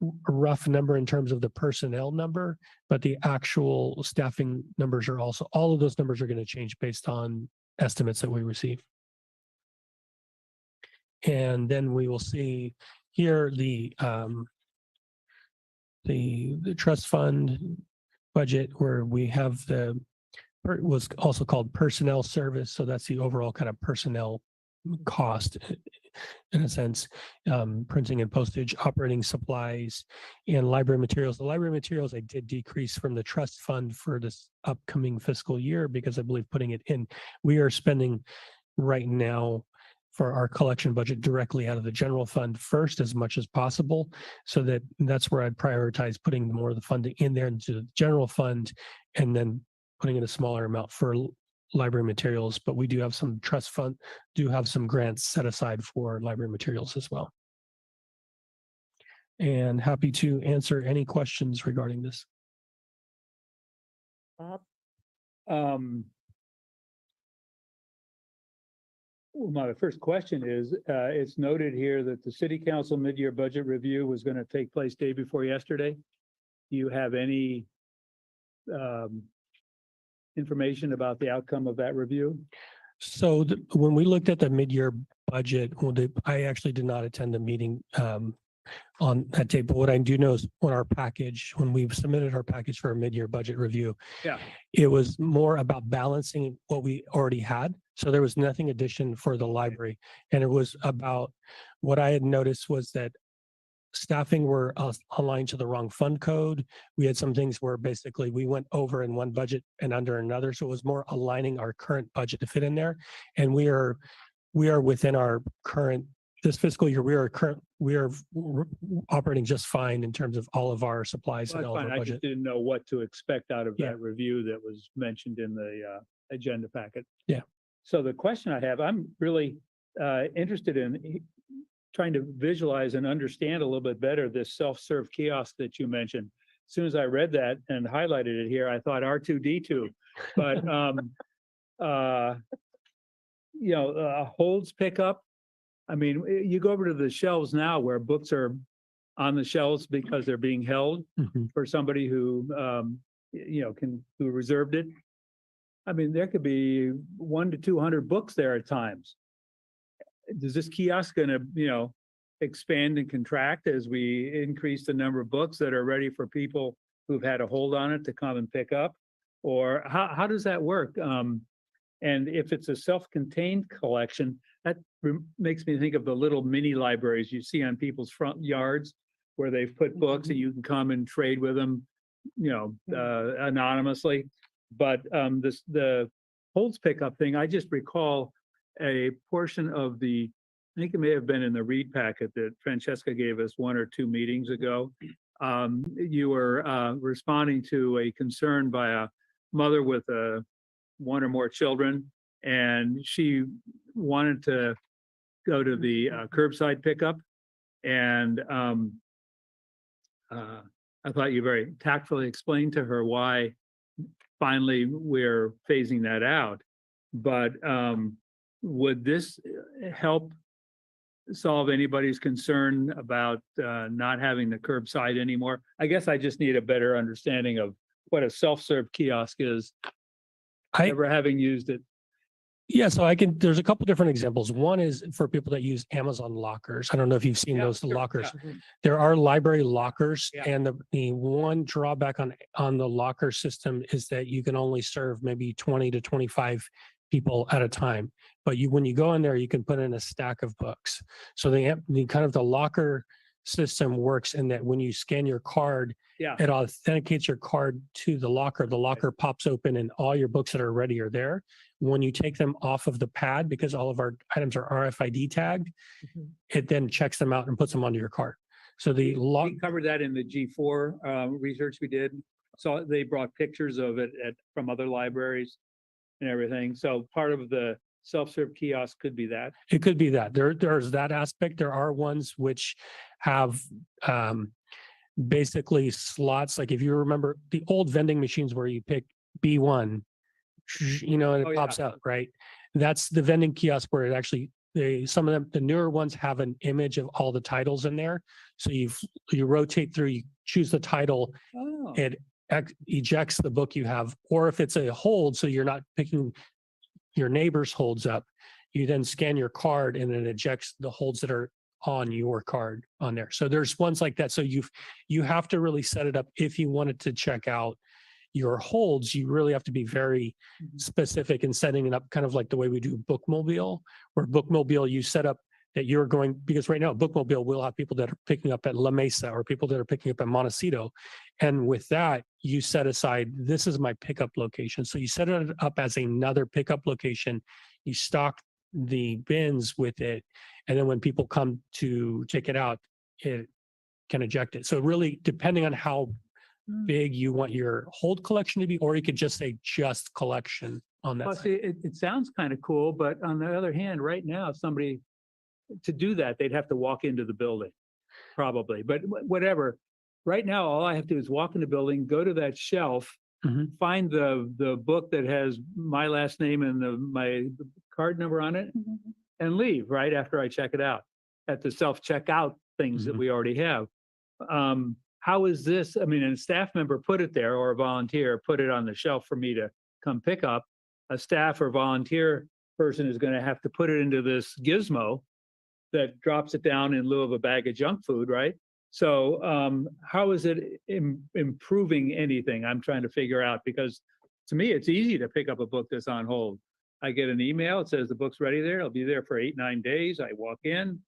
a rough number in terms of the personnel number, but the actual staffing numbers are also, all of those numbers are going to change based on estimates that we receive. And then we will see here the trust fund budget, where we have was also called personnel service. So that's the overall kind of personnel cost in a sense, printing and postage, operating supplies, and library materials. The library materials I did decrease from the trust fund for this upcoming fiscal year because I believe putting it in, we are spending right now for our collection budget directly out of the general fund first as much as possible. So that's where I'd prioritize putting more of the funding in there into the general fund, and then putting in a smaller amount for library materials. But we do have some trust fund, do have some grants set aside for library materials as well. And happy to answer any questions regarding this. Bob? Well, my first question is, it's noted here that the city council mid-year budget review was going to take place day before yesterday. Do you have any information about the outcome of that review? So when we looked at the mid-year budget, I actually did not attend the meeting on that tape. But what I do know is on our package, when we've submitted our package for a mid-year budget review, Yeah. it was more about balancing what we already had. So there was nothing addition for the library. And it was about what I had noticed was that staffing were aligned to the wrong fund code. We had some things where basically we went over in one budget and under another. So it was more aligning our current budget to fit in there. And we are within our current, this fiscal year, we are operating just fine in terms of all of our supplies Well, and that's all of fine. our I budget. just didn't know what to expect out of Yeah. that review that was mentioned in the agenda packet. Yeah. So the question I have, I'm really interested in trying to visualize and understand a little bit better this self-serve kiosk that you mentioned. As soon as I read that and highlighted it here, I thought R2D2. But holds pickup. I mean, you go over to the shelves now where books are on the shelves because they're being held Mhm. for somebody who who reserved it. I mean, there could be 100 to 200 books there at times. Is this kiosk going to, expand and contract as we increase the number of books that are ready for people who've had a hold on it to come and pick up? Or how does that work? And if it's a self-contained collection, that makes me think of the little mini libraries you see on people's front yards where they've put books and you can come and trade with them, anonymously. But the holds pickup thing, I just recall a portion of I think it may have been in the read packet that Francesca gave us 1 or 2 meetings ago. You were responding to a concern by a mother with 1 or more children, and she wanted to go to the curbside pickup. And I thought you very tactfully explained to her why finally we're phasing that out. But would this help solve anybody's concern about not having the curbside anymore? I guess I just need a better understanding of what a self-serve kiosk is, never having used it. Yeah, so there's a couple different examples. One is for people that use Amazon lockers. I don't know if you've seen Yeah, those sure, lockers. yeah. There are library lockers, Yeah. and the one drawback on the locker system is that you can only serve maybe 20 to 25 people at a time. But when you go in there, you can put in a stack of books. So the locker system works in that when you scan your card, Yeah. it authenticates your card to the locker. The locker pops open and all your books that are ready are there. When you take them off of the pad, because all of our items are RFID tagged, it then checks them out and puts them onto your card. So the lock. We covered that in the G4 research we did. So they brought pictures of it from other libraries and everything. So part of the self-serve kiosk could be that. It could be that. There's that aspect. There are ones which have basically slots. Like if you remember the old vending machines where you pick B1, and Oh, it yeah. pops out, right? That's the vending kiosk where it actually, some of them, the newer ones have an image of all the titles in there. So you rotate through, you choose the title, Oh, it ejects the book you have. Or if it's a hold, so you're not picking your neighbor's holds up, you then scan your card and it ejects the holds that are on your card on there. So there's ones like that. So you have to really set it up. If you wanted to check out your holds, you really have to be very specific in setting it up, kind of like the way we do Bookmobile, where Bookmobile you set up that you're going, because right now Bookmobile will have people that are picking up at La Mesa or people that are picking up at Montecito. And with that, you set aside, this is my pickup location. So you set it up as another pickup location. You stock the bins with it. And then when people come to check it out, it can eject it. So really, depending on how big you want your hold collection to be, or you could just say just collection on that well, side. see, it sounds kind of cool, but on the other hand, right now, somebody to do that, they'd have to walk into the building, probably. But whatever. Right now, all I have to do is walk in the building, go to that shelf, Mhm. find the book that has my last name and my card number on it, and leave right after I check it out at the self-checkout things that Mhm. we already have. How is this? I mean, a staff member put it there or a volunteer put it on the shelf for me to come pick up. A staff or volunteer person is going to have to put it into this gizmo that drops it down in lieu of a bag of junk food, right? So how is it improving anything? I'm trying to figure out because to me, it's easy to pick up a book that's on hold. I get an email, it says the book's ready there. It'll be there for 8, 9 days. I walk in.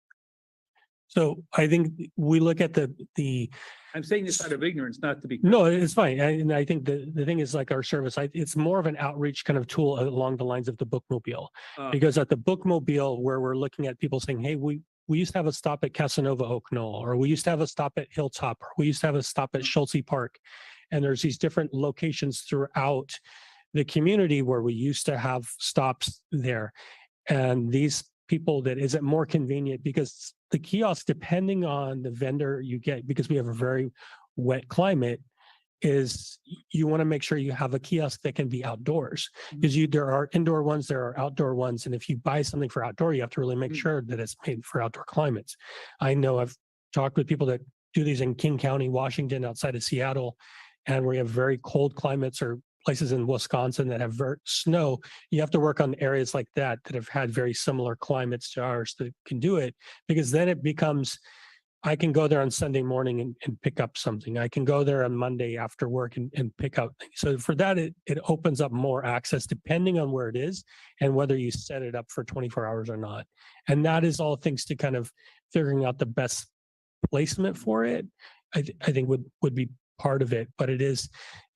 So I think we look at the I'm saying this out of ignorance, not to be. no, it's fine. And I think the thing is like our service, it's more of an outreach kind of tool along the lines of the bookmobile. Uh, Because at the bookmobile where we're looking at people saying, hey, we used to have a stop at Casanova Oak Knoll, or we used to have a stop at Hilltop, or we used to have a stop at Schulte Park. And there's these different locations throughout the community where we used to have stops there. And these people that is it more convenient because the kiosk, depending on the vendor you get, because we have a very wet climate, is you want to make sure you have a kiosk that can be outdoors because there are indoor ones, there are outdoor ones. And if you buy something for outdoor, you have to really make sure that it's made for outdoor climates. I know I've talked with people that do these in King County, Washington, outside of Seattle, and we have very cold climates or places in Wisconsin that have snow. You have to work on areas like that have had very similar climates to ours that can do it, because then it becomes, I can go there on Sunday morning and pick up something. I can go there on Monday after work and pick up things. So for that, it opens up more access depending on where it is and whether you set it up for 24 hours or not. And that is all things to kind of figuring out the best placement for it, I think would be part of it. But it is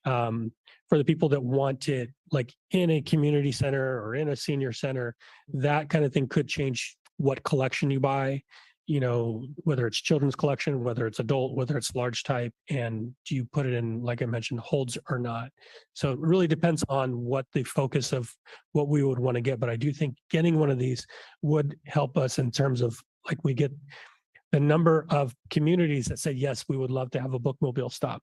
for the people that want it like in a community center or in a senior center, that kind of thing could change what collection you buy, you know, whether it's children's collection, whether it's adult, whether it's large type, and do you put it in, like I mentioned, holds or not. So it really depends on what the focus of what we would want to get. But I do think getting one of these would help us in terms of like we get the number of communities that say, yes, we would love to have a bookmobile stop.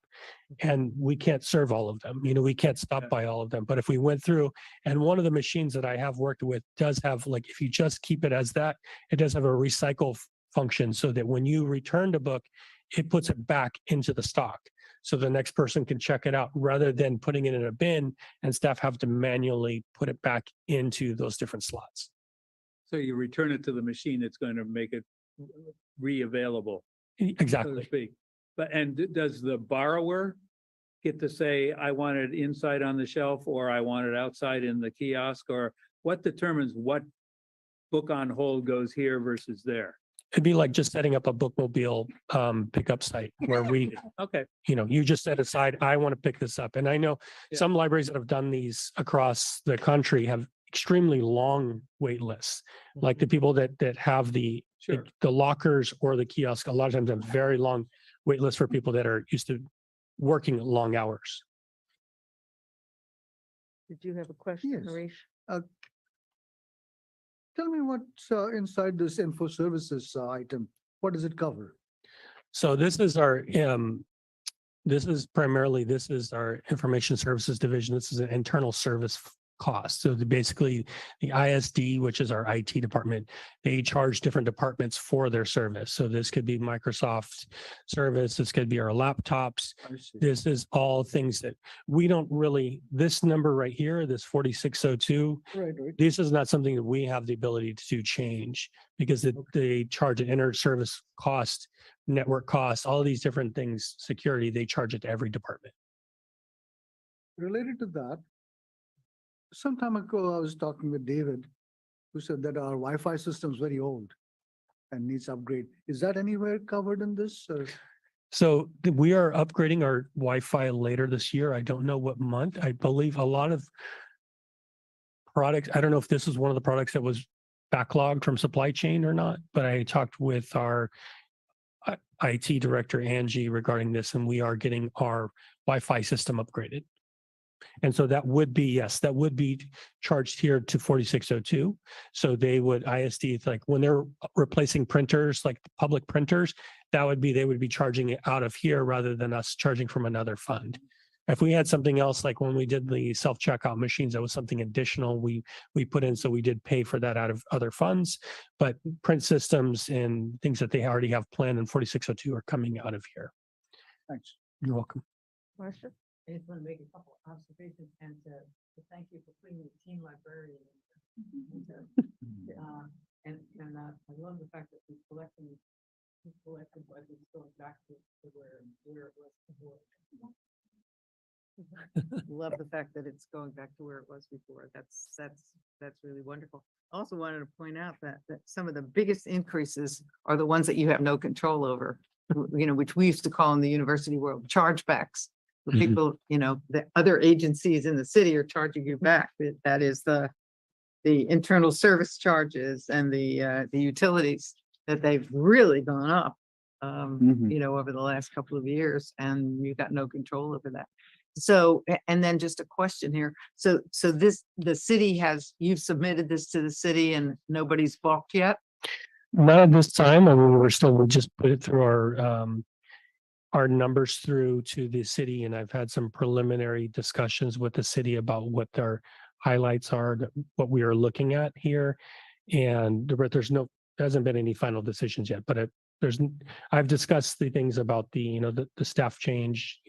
And we can't serve all of them. You know, we can't stop by all of them. But if we went through, and one of the machines that I have worked with does have, like, if you just keep it as that, it does have a recycle function so that when you return a book, it puts it back into the stock. So the next person can check it out rather than putting it in a bin and staff have to manually put it back into those different slots. So you return it to the machine, it's going to make it re-available, so to Exactly. speak. But, and does the borrower get to say, I want it inside on the shelf, or I want it outside in the kiosk, or what determines what book on hold goes here versus there? It'd be like just setting up a bookmobile pickup site where we, Okay, you know, you just set aside, I want to pick this up. And I know Yeah. some libraries that have done these across the country have extremely long wait lists. Like the people that have the sure. lockers or the kiosk, a lot of times have very long wait lists for people that are used to working long hours. Did you have a question, Yes. Harish? Tell me what's inside this info services item. What does it cover? So this is our this is our information services division. This is an internal service cost. So basically the ISD, which is our IT department, they charge different departments for their service. So this could be Microsoft service. This could be our laptops. I see. This is all things that we don't really, this number right here, this 4602, Right. this is not something that we have the ability to change because they charge an inter-service cost, network costs, all of these different things, security, they charge it to every department. Related to that, some time ago, I was talking with David, who said that our Wi-Fi system is very old and needs upgrade. Is that anywhere covered in this? Or So we are upgrading our Wi-Fi later this year. I don't know what month. I believe a lot of products, I don't know if this is one of the products that was backlogged from supply chain or not, but I talked with our IT director, Angie, regarding this, and we are getting our Wi-Fi system upgraded. And so that would be, yes, that would be charged here to 4602. So they would ISD, like when they're replacing printers, like public printers, that would be, they would be charging it out of here rather than us charging from another fund. If we had something else, like when we did the self-checkout machines, that was something additional we put in, so we did pay for that out of other funds. But print systems and things that they already have planned in 4602 are coming out of here. Thanks. You're welcome. Marcia? I just want to make a couple observations and to thank you for putting the teen librarian. I love the fact that we collected budgets going back to where it was before. Love the fact that it's going back to where it was before. That's really wonderful. I also wanted to point out that some of the biggest increases are the ones that you have no control over, which we used to call in the university world chargebacks. The Mhm. people, the other agencies in the city are charging you back. That is the internal service charges and the utilities that they've really gone up, over the last couple of years, and you got no control over that. So, and then just a question here. So the city you've submitted this to the city and nobody's balked yet? Not at this time. I mean, we just put it through our numbers through to the city, and I've had some preliminary discussions with the city about what their highlights are, what we are looking at here. And there hasn't been any final decisions yet, but I've discussed the things about the staff change,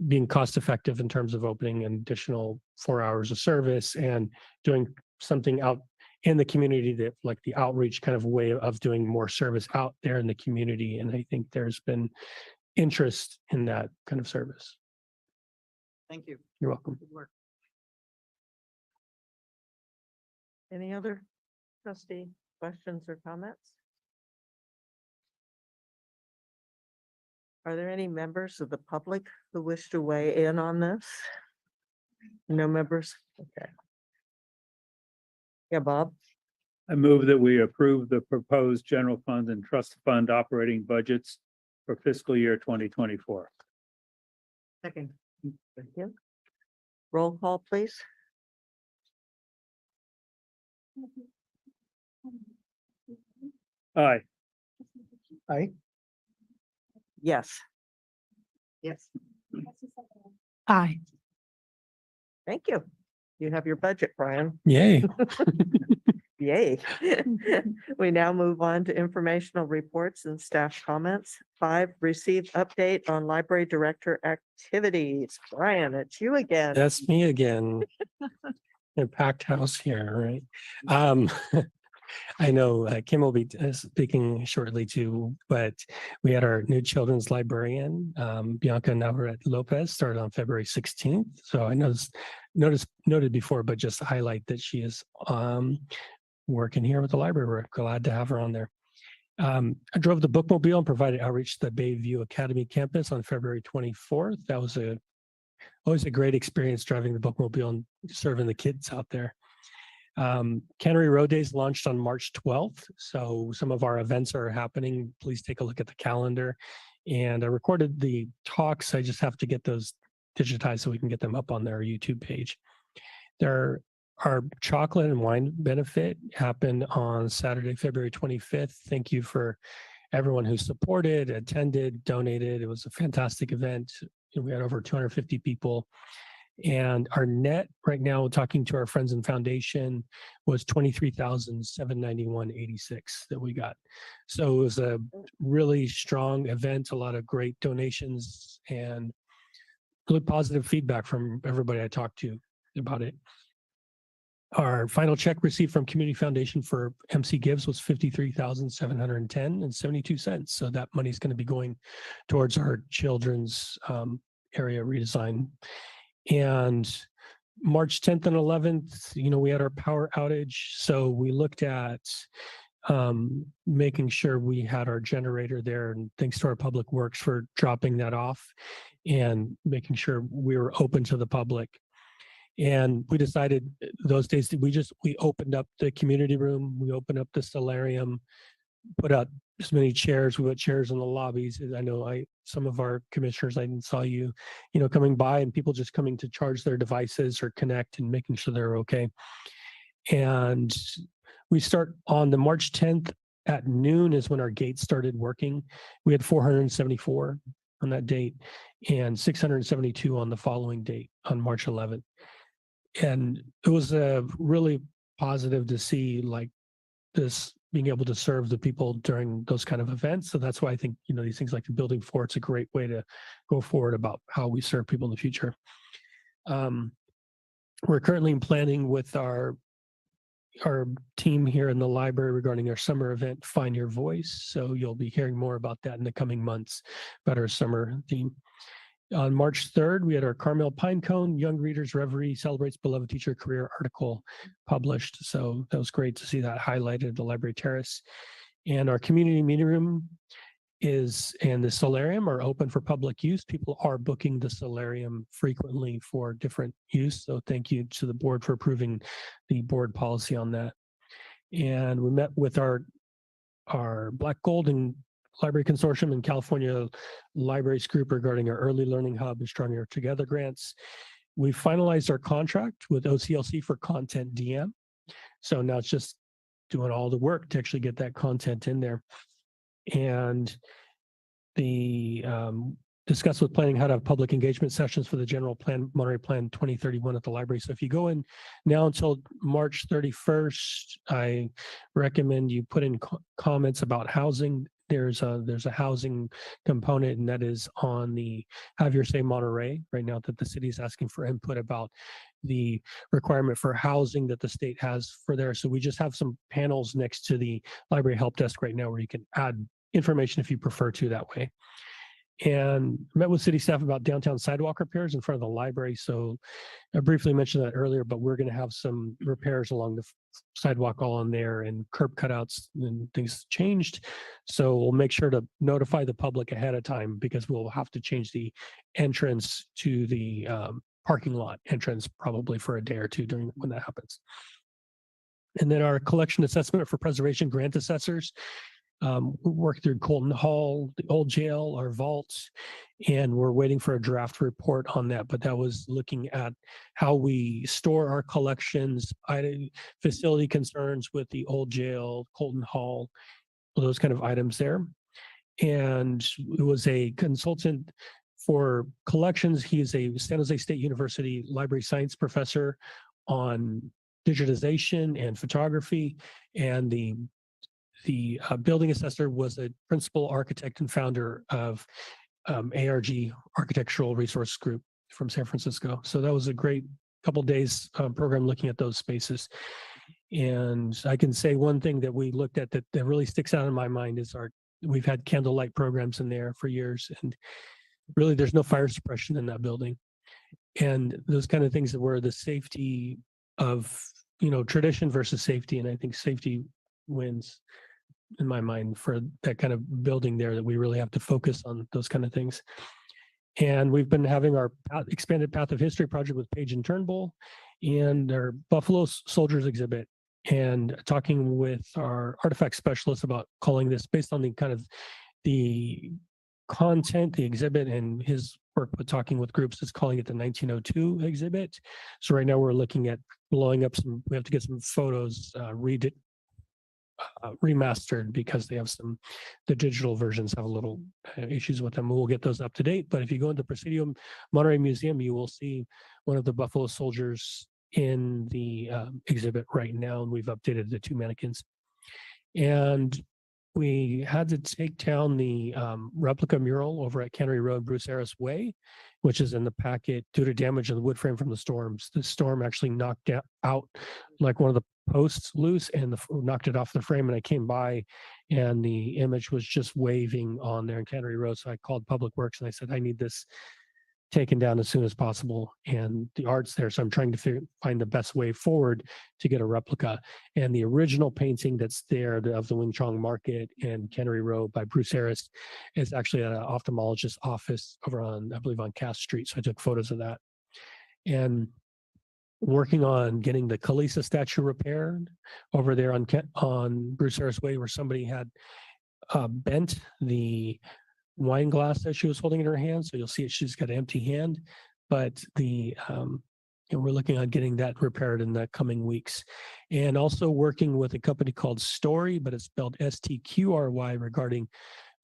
being cost effective in terms of opening an additional 4 hours of service and doing something out in the community, that like the outreach kind of way of doing more service out there in the community. And I think there's been interest in that kind of service. Thank you. You're welcome. Good work. Any other trustee questions or comments? Are there any members of the public who wish to weigh in on this? No members? Okay. Yeah, Bob? I move that we approve the proposed general fund and trust fund operating budgets for fiscal year 2024. Second. Thank you. Roll call, please. Aye. Aye. Yes, Yes. Aye. thank you. You have your budget, Brian. Yay. Yay. We now move on to informational reports and staff comments. 5, receive update on library director activities. Brian, it's you again. That's me again. A packed house here, right? I know Kim will be speaking shortly too, but we had our new children's librarian, Bianca Navarrete Lopez, started on February 16th. So I noted before, but just to highlight that she is working here with the library. We're glad to have her on there. I drove the bookmobile and provided outreach to the Bayview Academy campus on February 24th. That was always a great experience driving the bookmobile and serving the kids out there. Cannery Road Days launched on March 12th. So some of our events are happening. Please take a look at the calendar. And I recorded the talks. I just have to get those digitized so we can get them up on their YouTube page. Our chocolate and wine benefit happened on Saturday, February 25th. Thank you for everyone who supported, attended, donated. It was a fantastic event. We had over 250 people. And our net right now, talking to our friends and foundation, was $23,791.86 that we got. So it was a really strong event, a lot of great donations and really positive feedback from everybody I talked to about it. Our final check received from Community Foundation for MC Gives was $53,710.72. So that money is going to be going towards our children's area redesign. And March 10th and 11th, we had our power outage. So we looked at making sure we had our generator there, and thanks to our public works for dropping that off and making sure we were open to the public. And we decided those days that we opened up the community room, we opened up the solarium, put out as many chairs. We put chairs in the lobbies. I know some of our commissioners, I saw you, coming by, and people just coming to charge their devices or connect and making sure they're okay. And we start on the March 10th at noon is when our gates started working. We had 474 on that date and 672 on the following date on March 11th. And it was really positive to see like this being able to serve the people during those kind of events. So that's why I think, these things like the building for it's a great way to go forward about how we serve people in the future. We're currently planning with our team here in the library regarding our summer event, Find Your Voice. So you'll be hearing more about that in the coming months about our summer theme. On March 3rd, we had our Carmel Pinecone Young Readers Reverie Celebrates Beloved Teacher Career article published. So that was great to see that highlighted at the library terrace. And our community meeting room and the solarium are open for public use. People are booking the solarium frequently for different use. So thank you to the board for approving the board policy on that. And we met with our Black Gold and Library Consortium and California Libraries Group regarding our Early Learning Hub and Stronger Together grants. We finalized our contract with OCLC for Content DM. So now it's just doing all the work to actually get that content in there. And the discuss with planning how to have public engagement sessions for the general plan, Monterey Plan 2031 at the library. So if you go in now until March 31st, I recommend you put in comments about housing. There's a housing component, and that is on the Have Your Say Monterey right now, that the city is asking for input about the requirement for housing that the state has for there. So we just have some panels next to the library help desk right now where you can add information if you prefer to that way. And met with city staff about downtown sidewalk repairs in front of the library. So I briefly mentioned that earlier, but we're going to have some repairs along the sidewalk all on there and curb cutouts and things changed. So we'll make sure to notify the public ahead of time because we'll have to change the entrance to the parking lot entrance probably for a day or two during when that happens. And then our collection assessment for preservation grant assessors. We worked through Colton Hall, the old jail, our vaults, and we're waiting for a draft report on that. But that was looking at how we store our collections, facility concerns with the old jail, Colton Hall, those kind of items there. And it was a consultant for collections. He is a San Jose State University library science professor on digitization and photography, and the building assessor was a principal architect and founder of ARG Architectural Resource Group from San Francisco. So that was a great couple days program looking at those spaces. And I can say one thing that we looked at that really sticks out in my mind is we've had candlelight programs in there for years, and really there's no fire suppression in that building. And those kind of things that were the safety of, tradition versus safety. And I think safety wins in my mind for that kind of building there, that we really have to focus on those kind of things. And we've been having our expanded Path of History project with Page and Turnbull and our Buffalo Soldiers exhibit, and talking with our artifact specialist about calling this based on the kind of the content, the exhibit, and his work with talking with groups is calling it the 1902 exhibit. So right now we're looking at blowing up we have to get some photos, remastered because they have the digital versions have a little issues with them. We'll get those up to date. But if you go into Presidio Monterey Museum, you will see one of the Buffalo Soldiers in the exhibit right now, and we've updated the 2 mannequins. And we had to take down the replica mural over at Cannery Road, Bruce Harris Way, which is in the packet due to damage in the wood frame from the storms. The storm actually knocked out like one of the posts loose and knocked it off the frame. And I came by and the image was just waving on there in Cannery Road. So I called Public Works and I said, I need this taken down as soon as possible. And the art's there. So I'm trying to find the best way forward to get a replica. And the original painting that's there of the Wing Chong Market and Cannery Road by Bruce Harris is actually at an ophthalmologist's office over on, I believe, on Cass Street. So I took photos of that. And working on getting the Kalisa statue repaired over there on Bruce Harris Way, where somebody had bent the wine glass that she was holding in her hand. So you'll see she's got an empty hand, but we're looking on getting that repaired in the coming weeks. And also working with a company called Story, but it's spelled STQRY, regarding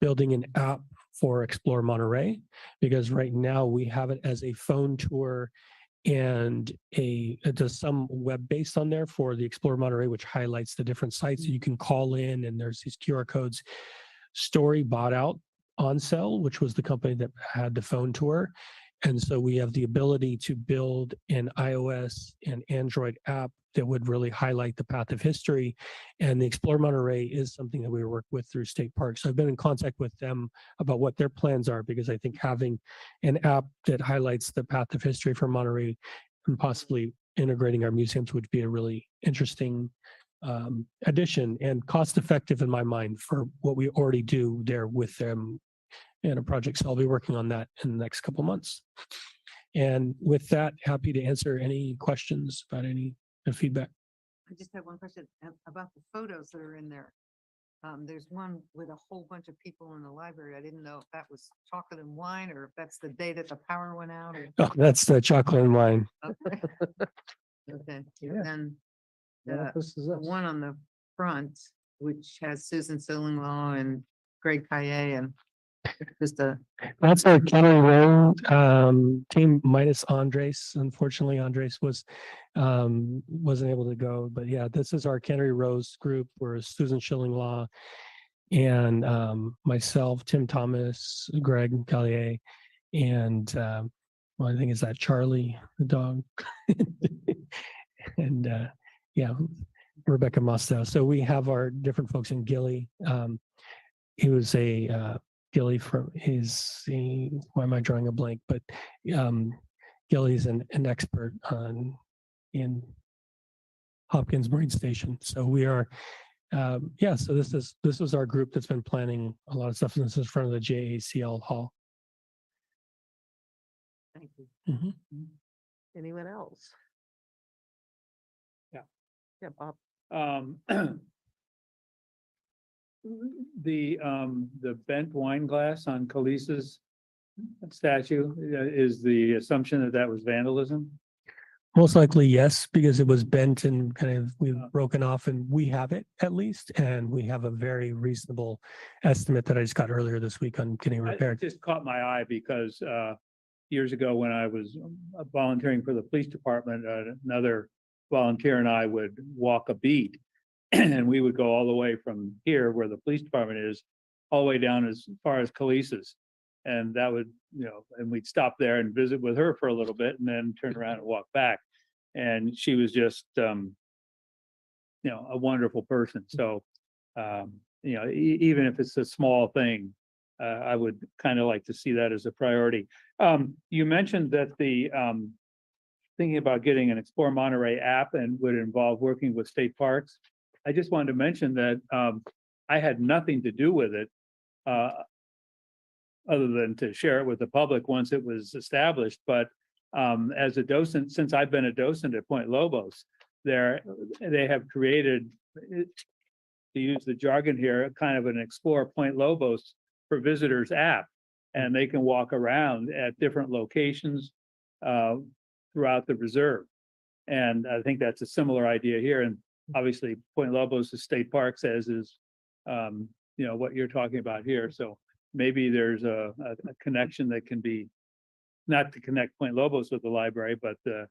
building an app for Explore Monterey, because right now we have it as a phone tour and it does some web based on there for the Explore Monterey, which highlights the different sites. So you can call in and there's these QR codes. Story bought out On Cell, which was the company that had the phone tour. And so we have the ability to build an iOS and Android app that would really highlight the path of history. And the Explore Monterey is something that we work with through state parks. So I've been in contact with them about what their plans are, because I think having an app that highlights the path of history for Monterey and possibly integrating our museums would be a really interesting addition and cost effective in my mind for what we already do there with them in a project. So I'll be working on that in the next couple months. And with that, happy to answer any questions about any feedback. I just have one question about the photos that are in there. There's one with a whole bunch of people in the library. I didn't know if that was chocolate and wine or if that's the day that the power went out. Or... Oh, that's the chocolate and wine. Okay. Okay. Yeah. Then Yeah, this is the us. one on the front, which has Susan Sillinglaw and Greg Kaye and just a, That's our County Road team minus Andres. Unfortunately, Andres wasn't able to go. But yeah, this is our Cannery Rose group, where Susan Schillinglaw and myself, Tim Thomas, Greg Gallier, and well, I think is that Charlie the dog, and yeah, Rebecca Mostow. So we have our different folks in Gilly. He was a Gilly from why am I drawing a blank? But Gilly's an expert in Hopkins Marine Station. So we are, yeah. So this was our group that's been planning a lot of stuff. And this is in front of the JACL hall. thank you. Mhm. Anyone else? Yeah. Yeah, Bob. The bent wine glass on Khalees's statue, is the assumption that that was vandalism? Most likely, yes, because it was bent and kind of we've broken off, and we have it at least, and we have a very reasonable estimate that I just got earlier this week on getting It repaired. just caught my eye because years ago when I was volunteering for the police department, another volunteer and I would walk a beat. And we would go all the way from here where the police department is, all the way down as far as Khalees's. And that would, and we'd stop there and visit with her for a little bit and then turn around and walk back. And she was just, a wonderful person. So, even if it's a small thing, I would kind of like to see that as a priority. You mentioned that the thinking about getting an Explore Monterey app and would involve working with state parks. I just wanted to mention that I had nothing to do with it other than to share it with the public once it was established. But as a docent, since I've been a docent at Point Lobos, they have created, to use the jargon here, kind of an Explore Point Lobos for visitors app. And they can walk around at different locations throughout the reserve. And I think that's a similar idea here. And obviously Point Lobos is state parks, as is, what you're talking about here. So maybe there's a connection that can be, not to connect Point Lobos with the library, but the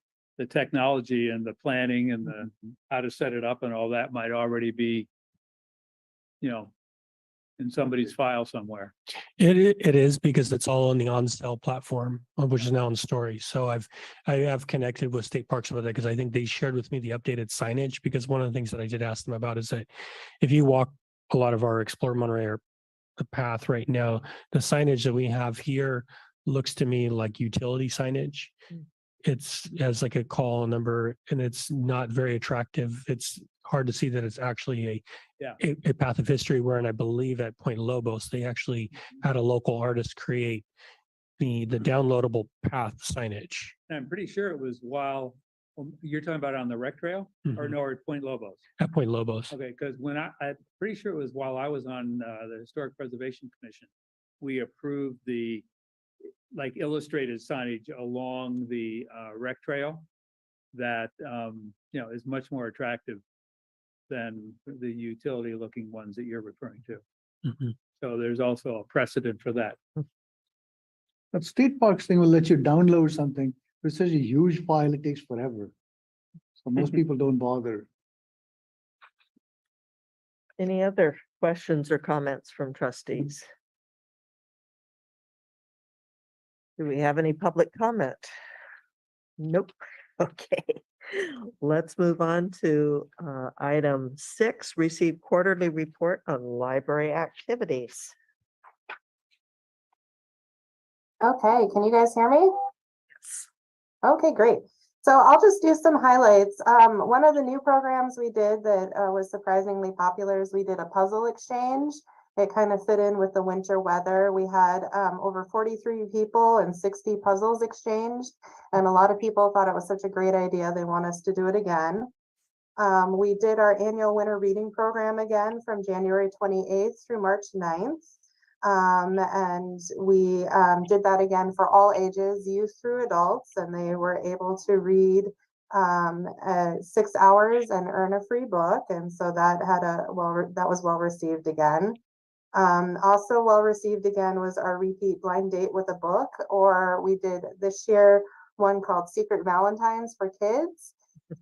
technology and the planning and the how to set it up and all that might already be, in somebody's file somewhere. It is, because it's all on the on-sale platform, which is now in Story. So I have connected with state parks with it, because I think they shared with me the updated signage. Because one of the things that I did ask them about is that if you walk a lot of our Explore Monterey or the path right now, the signage that we have here looks to me like utility signage. It's as like a call number, and it's not very attractive. It's hard to see that it's actually a path of history. Wherein I believe at Point Lobos, they actually had a local artist create the downloadable path signage. And I'm pretty sure it was while, you're talking about on the rec trail or Mhm. no, at Point Lobos? At Point Lobos. Okay, because when I'm pretty sure it was while I was on the Historic Preservation Commission, we approved the illustrated signage along the rec trail that is much more attractive than the utility looking ones that you're referring to. Mhm. So there's also a precedent for that. That state parks thing will let you download something. It's such a huge file, it takes forever. So most people don't bother. Any other questions or comments from trustees? Do we have any public comment? Nope. Okay. Let's move on to item 6, receive quarterly report on library activities. Okay, can you guys hear me? Okay, great. So I'll just do some highlights. One of the new programs we did that was surprisingly popular is we did a puzzle exchange. It kind of fit in with the winter weather. We had over 43 people and 60 puzzles exchanged. And a lot of people thought it was such a great idea. They want us to do it again. We did our annual winter reading program again from January 28th through March 9th. And we did that again for all ages, youth through adults, and they were able to read 6 hours and earn a free book. And so that had that was well received again. Also well received again was our repeat blind date with a book, or we did this year one called Secret Valentines for Kids.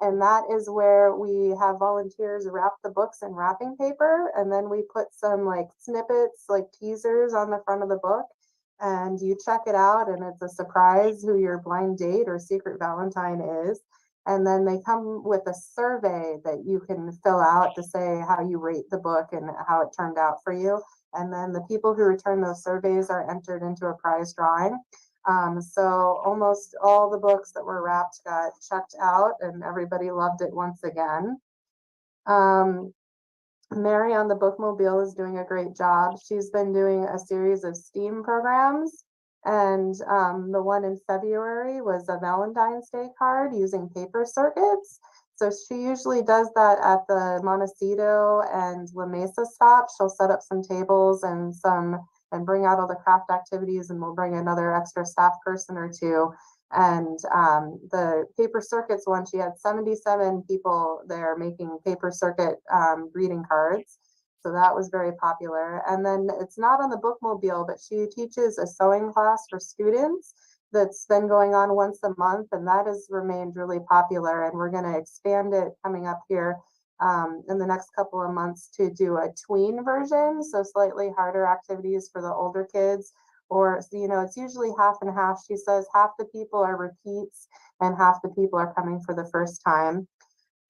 And that is where we have volunteers wrap the books in wrapping paper, and then we put some like snippets, like teasers on the front of the book, and you check it out and it's a surprise who your blind date or secret Valentine is. And then they come with a survey that you can fill out to say how you rate the book and how it turned out for you. And then the people who return those surveys are entered into a prize drawing. So almost all the books that were wrapped got checked out and everybody loved it once again. Mary on the Bookmobile is doing a great job. She's been doing a series of STEAM programs, and the one in February was a Valentine's Day card using paper circuits. So she usually does that at the Montecito and La Mesa stop. She'll set up some tables and bring out all the craft activities, and we'll bring another extra staff person or two. And the paper circuits one, she had 77 people there making paper circuit greeting cards. So that was very popular. And then it's not on the Bookmobile, but she teaches a sewing class for students that's been going on once a month, and that has remained really popular. And we're going to expand it coming up here in the next couple of months to do a tween version, so slightly harder activities for the older kids. Or, you know, it's usually half and half. She says half the people are repeats and half the people are coming for the first time.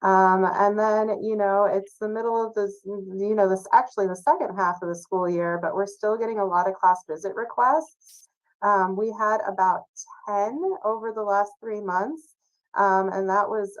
And then, you know, it's the middle of this, you know, this actually the second half of the school year, but we're still getting a lot of class visit requests. We had about 10 over the last 3 months. And that was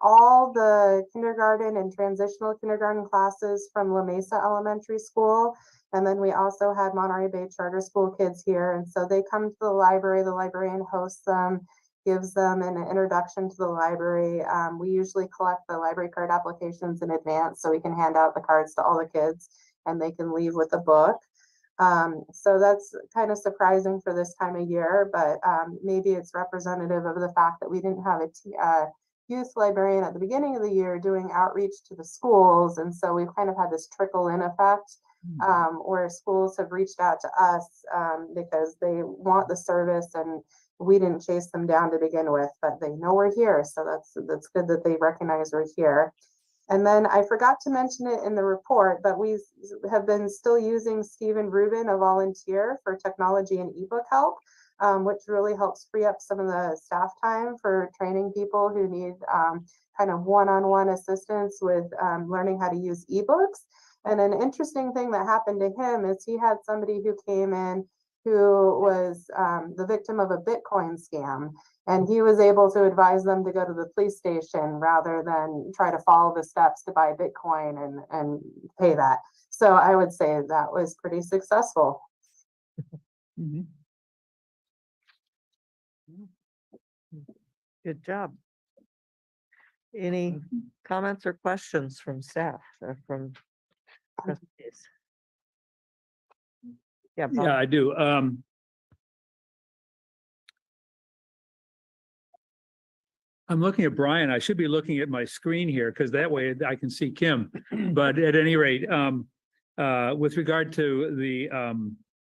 all the kindergarten and transitional kindergarten classes from La Mesa Elementary School. And then we also had Monterey Bay Charter School kids here. And so they come to the librarian hosts them, gives them an introduction to the library. We usually collect the library card applications in advance so we can hand out the cards to all the kids and they can leave with a book. So that's kind of surprising for this time of year, but maybe it's representative of the fact that we didn't have a youth librarian at the beginning of the year doing outreach to the schools. And so we've kind of had this trickle in effect where schools have reached out to us because they want the service, and we didn't chase them down to begin with, but they know we're here. So that's good that they recognize we're here. And then I forgot to mention it in the report, but we have been still using Stephen Rubin, a volunteer, for technology and ebook help, which really helps free up some of the staff time for training people who need kind of one-on-one assistance with learning how to use ebooks. And an interesting thing that happened to him is he had somebody who came in who was the victim of a Bitcoin scam. And he was able to advise them to go to the police station rather than try to follow the steps to buy Bitcoin and pay that. So I would say that was pretty successful. Good job. Any comments or questions from staff or from trustees? Yeah, Bob. Yeah, I do. I'm looking at Brian. I should be looking at my screen here because that way I can see Kim. But at any rate, with regard to the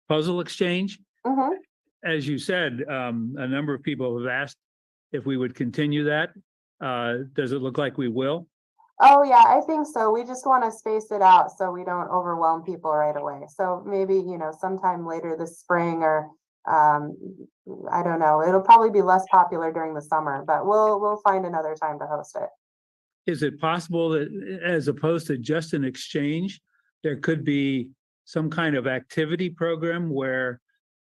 puzzle exchange, Mhm. as you said, a number of people have asked if we would continue that. Does it look like we will? Oh, yeah, I think so. We just want to space it out so we don't overwhelm people right away. So maybe, sometime later this spring or um, I don't know. It'll probably be less popular during the summer, but we'll find another time to host it. Is it possible that as opposed to just an exchange, there could be some kind of activity program where,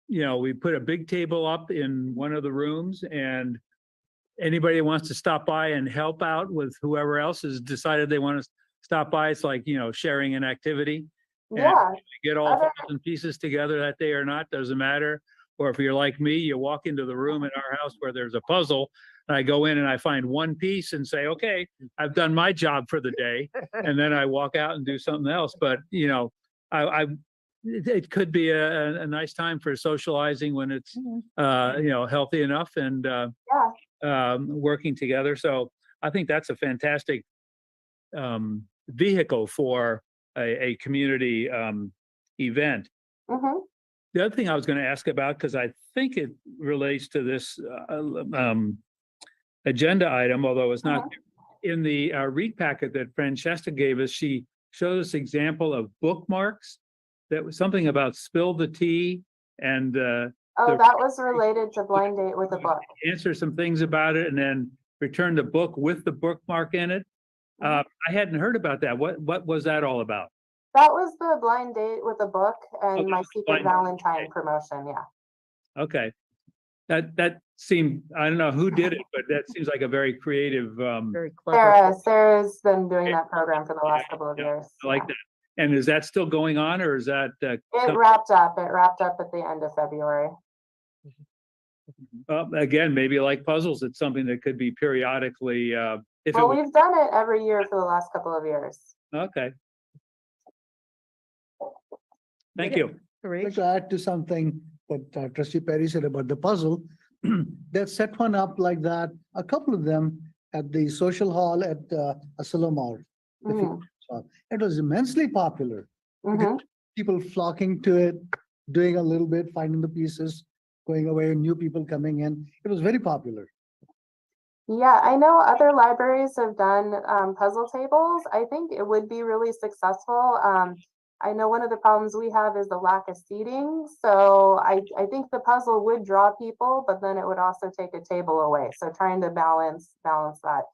we put a big table up in one of the rooms and anybody who wants to stop by and help out with whoever else has decided they want to stop by, it's like, sharing an activity. And Yeah. get all Other- thousand pieces together that day or not, doesn't matter. Or if you're like me, you walk into the room in our house where there's a puzzle, and I go in and I find one piece and say, okay, I've done my job for the day. And then I walk out and do something else. But, it could be a nice time for socializing when it's, healthy enough and, Yeah. working together. So I think that's a fantastic vehicle for a community event. Mhm. The other thing I was going to ask about, because I think it relates to this agenda item, although it's not in the read packet that Francesca gave us, she showed us example of bookmarks. That was something about spill the tea and Oh, that was related to blind date with a book. answer some things about it and then return the book with the bookmark in it. I hadn't heard about that. What was that all about? That was the blind date with a book and Okay, my Secret blind- Valentine promotion. Yeah. Okay. That seemed, I don't know who did it, but that seems like a very creative, Very clever. Sarah's been doing that program for the last couple of years. I like Yeah. that. And is that still going on or is that? It wrapped up. It wrapped up at the end of February. Again, maybe like puzzles, it's something that could be periodically, if it Well, was, we've done it every year for the last couple of years. okay. Thank you. I'd like to add to something that trustee Perry said about the puzzle. They set one up like that, a couple of them at the social hall at Asilomar. Mhm. It was immensely popular. Mhm. People flocking to it, doing a little bit, finding the pieces, going away, new people coming in. It was very popular. Yeah, I know other libraries have done puzzle tables. I think it would be really successful. I know one of the problems we have is the lack of seating. So I think the puzzle would draw people, but then it would also take a table away. So trying to balance that.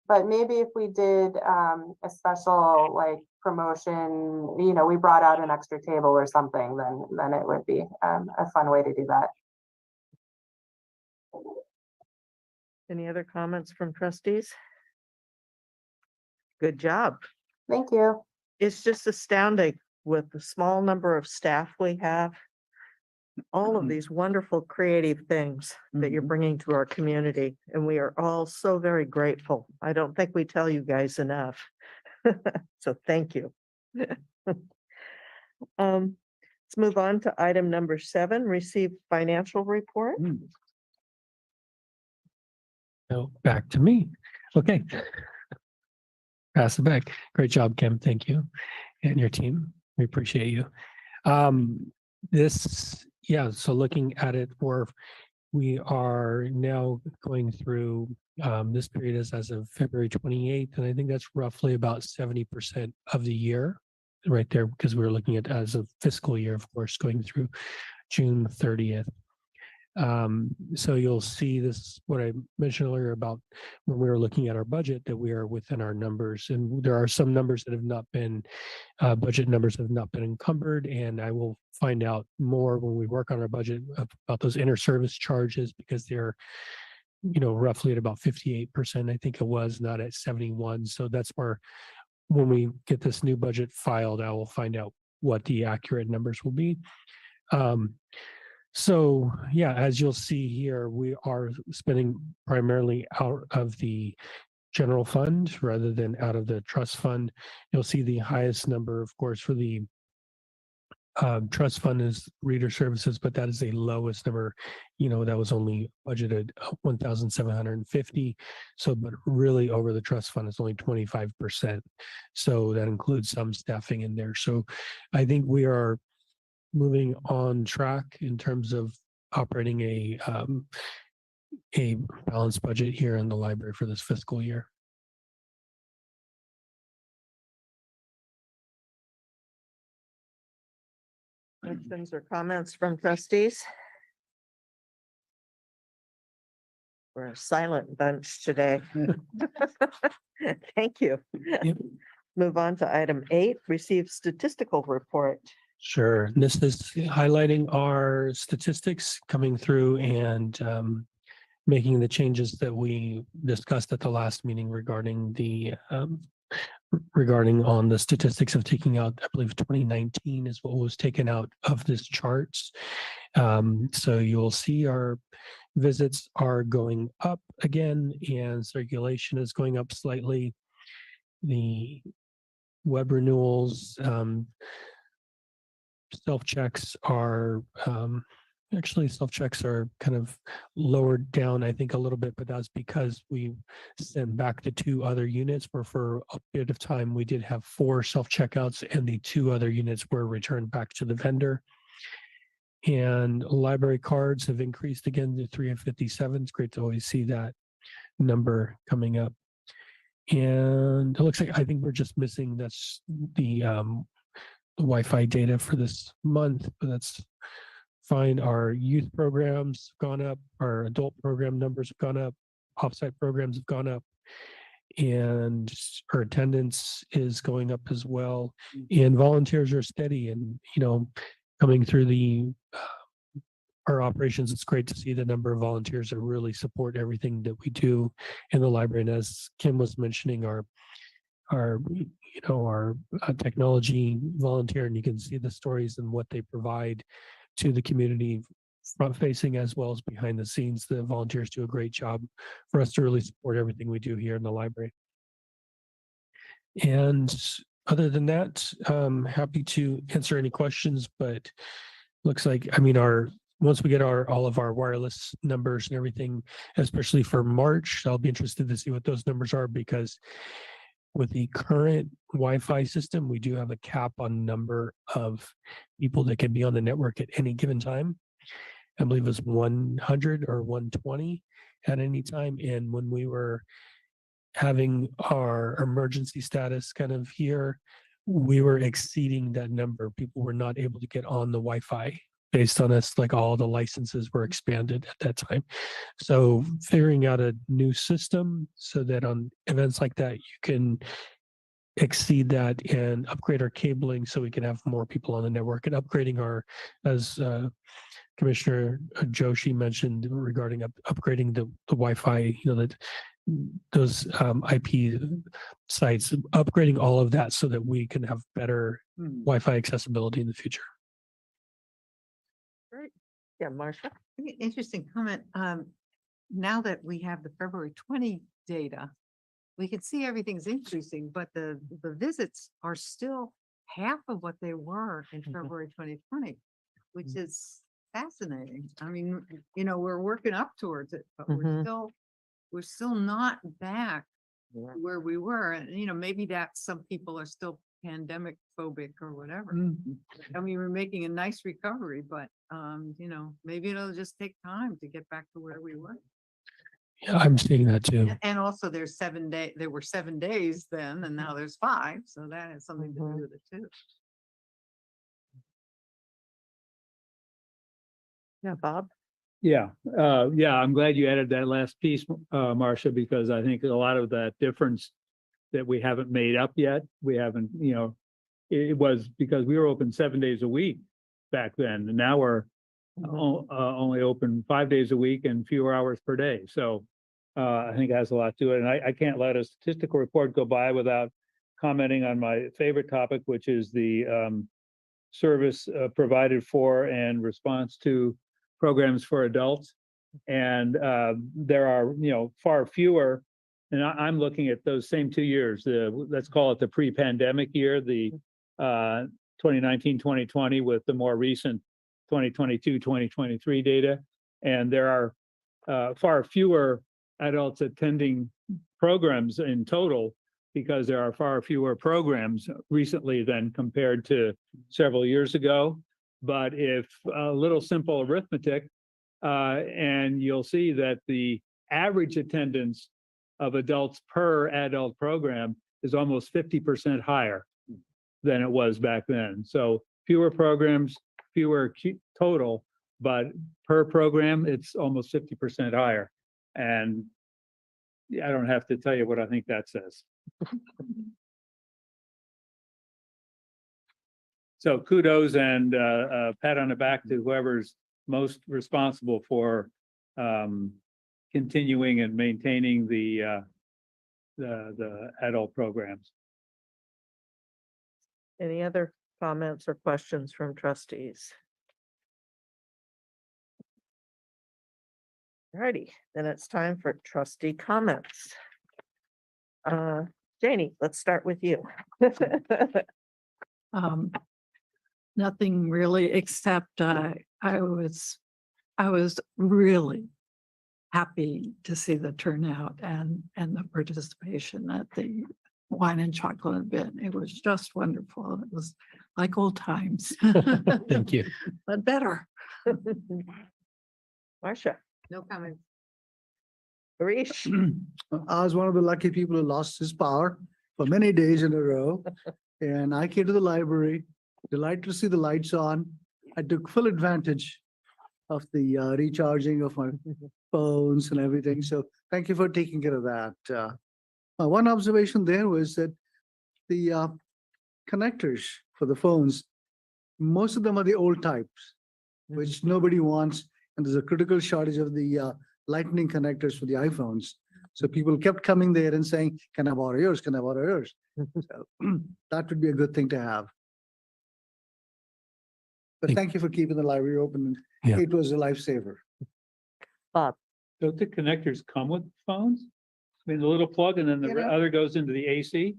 But maybe if we did a special like promotion, we brought out an extra table or something, then it would be a fun way to do that. Any other comments from trustees? Good job. Thank you. It's just astounding with the small number of staff we have. All of these wonderful creative things that you're bringing to our community, and we are all so very grateful. I don't think we tell you guys enough. So thank you. Let's move on to item number 7, receive financial report. So back to me. Okay. Pass it back. Great job, Kim. Thank you. And your team. We appreciate you. So looking at it, we are now going through this period is as of February 28th, and I think that's roughly about 70% of the year right there, because we're looking at as a fiscal year, of course, going through June 30th. So you'll see this, what I mentioned earlier about when we were looking at our budget, that we are within our numbers, and there are some numbers that have not been, budget numbers have not been encumbered, and I will find out more when we work on our budget about those inter-service charges, because they're, roughly at about 58%, I think it was, not at 71. So that's where, when we get this new budget filed, I will find out what the accurate numbers will be. So yeah, as you'll see here, we are spending primarily out of the general fund rather than out of the trust fund. You'll see the highest number, of course, for the trust fund is reader services, but that is a lowest number. That was only budgeted 1,750. So, but really over the trust fund is only 25%. So that includes some staffing in there. So I think we are moving on track in terms of operating a balanced budget here in the library for this fiscal year. Questions or comments from trustees? We're a silent bunch today. Thank you. Yep. Move on to item 8, receive statistical report. Sure. This is highlighting our statistics coming through and making the changes that we discussed at the last meeting regarding on the statistics of taking out, I believe 2019 is what was taken out of this charts. So you'll see our visits are going up again and circulation is going up slightly. The web renewals, self-checks are self-checks are kind of lowered down, I think, a little bit, but that's because we sent back the 2 other units where for a bit of time we did have 4 self-checkouts and the 2 other units were returned back to the vendor. And library cards have increased again to 357. It's great to always see that number coming up. And it looks like I think we're just missing that's the Wi-Fi data for this month, but that's fine. Our youth programs have gone up, our adult program numbers have gone up, offsite programs have gone up, and our attendance is going up as well. And volunteers are steady and, coming through our operations. It's great to see the number of volunteers that really support everything that we do in the library. And as Kim was mentioning, our technology volunteer, and you can see the stories and what they provide to the community, front facing as well as behind the scenes. The volunteers do a great job for us to really support everything we do here in the library. And other than that, happy to answer any questions, but looks like, once we get all of our wireless numbers and everything, especially for March, I'll be interested to see what those numbers are, because with the current Wi-Fi system, we do have a cap on number of people that can be on the network at any given time. I believe it's 100 or 120 at any time. And when we were having our emergency status kind of here, we were exceeding that number. People were not able to get on the Wi-Fi based on us, like all the licenses were expanded at that time. So figuring out a new system so that on events like that, you can exceed that and upgrade our cabling so we can have more people on the network, and upgrading as Commissioner Joshi mentioned regarding upgrading the Wi-Fi, that those IP sites, upgrading all of that so that we can have better Wi-Fi accessibility in the future. Great. Yeah, Marcia. Interesting comment. Now that we have the February 20 data, we can see everything's increasing, but the visits are still half of what they were in February 2020, which is fascinating. We're working up towards it, but we're still not back where we were. And, maybe that some people are still pandemic phobic or whatever. We're making a nice recovery, but, maybe it'll just take time to get back to where we were. Yeah, I'm seeing that too. And also there were 7 days then, and now there's 5. So that has something to do with it too. Yeah, Bob. Yeah, I'm glad you added that last piece, Marcia, because I think a lot of that difference that we haven't made up yet, it was because we were open 7 days a week back then, and now we're only open 5 days a week and fewer hours per day. So I think it has a lot to it. And I can't let a statistical report go by without commenting on my favorite topic, which is the service provided for and response to programs for adults. And there are, far fewer. And I'm looking at those same 2 years, let's call it the pre-pandemic year, the 2019, 2020 with the more recent 2022, 2023 data. And there are far fewer adults attending programs in total because there are far fewer programs recently than compared to several years ago. But if a little simple arithmetic, and you'll see that the average attendance of adults per adult program is almost 50% higher than it was back then. So fewer programs, fewer total, but per program, it's almost 50% higher. And I don't have to tell you what I think that says. So kudos and a pat on the back to whoever's most responsible for continuing and maintaining the adult programs. Any other comments or questions from trustees? Alrighty, then it's time for trustee comments. Janie, let's start with you. Nothing really, except I was really happy to see the turnout and the participation at the wine and chocolate event. It was just wonderful. It was like old times. Thank you. But better. Marcia, No comments. Harish, I was one of the lucky people who lost his power for many days in a row. And I came to the library, delighted to see the lights on. I took full advantage of the recharging of my phones and everything. So thank you for taking care of that. One observation there was that the connectors for the phones, most of them are the old types, which nobody wants. And there's a critical shortage of the lightning connectors for the iPhones. So people kept coming there and saying, can I borrow yours? Can I borrow yours? So that would be a good thing to have. But Thank- thank you for keeping the library open. Yeah. It was a lifesaver. Bob, Don't the connectors come with phones? I mean, the little plug and then the You know- other goes into the AC?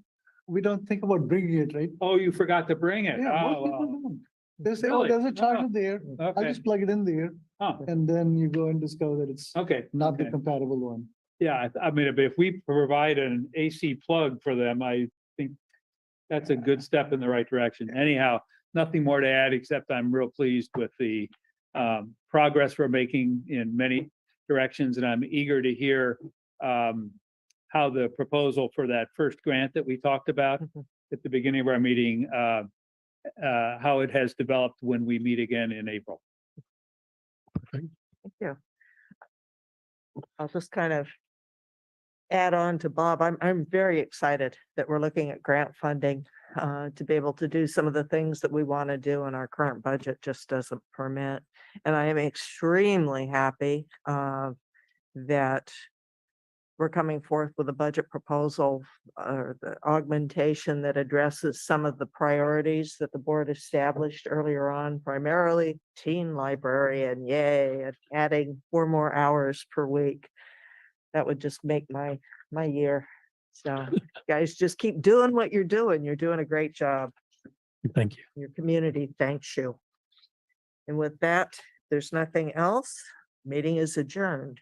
We don't think about bringing it, right? Oh, you forgot to bring it. Yeah, most Oh, people well. don't. They say, oh, Really? there's a charger Oh, there. I'll Okay, just plug it in there. oh, And then you go and discover that it's okay. not the okay. compatible one. Yeah, I mean, if we provide an AC plug for them, I think that's a good step in the right direction. Anyhow, nothing more to add, except I'm real pleased with the progress we're making in many directions, and I'm eager to hear how the proposal for that first grant that we talked about at the beginning of our meeting, how it has developed when we meet again in April. thank you. I'll just kind of add on to Bob. I'm very excited that we're looking at grant funding to be able to do some of the things that we want to do, and our current budget just doesn't permit. And I am extremely happy that we're coming forth with a budget proposal or the augmentation that addresses some of the priorities that the board established earlier on, primarily teen librarian, yay, and adding 4 more hours per week. That would just make my year. So guys, just keep doing what you're doing. You're doing a great job. Thank you. Your community thanks you. And with that, there's nothing else. Meeting is adjourned.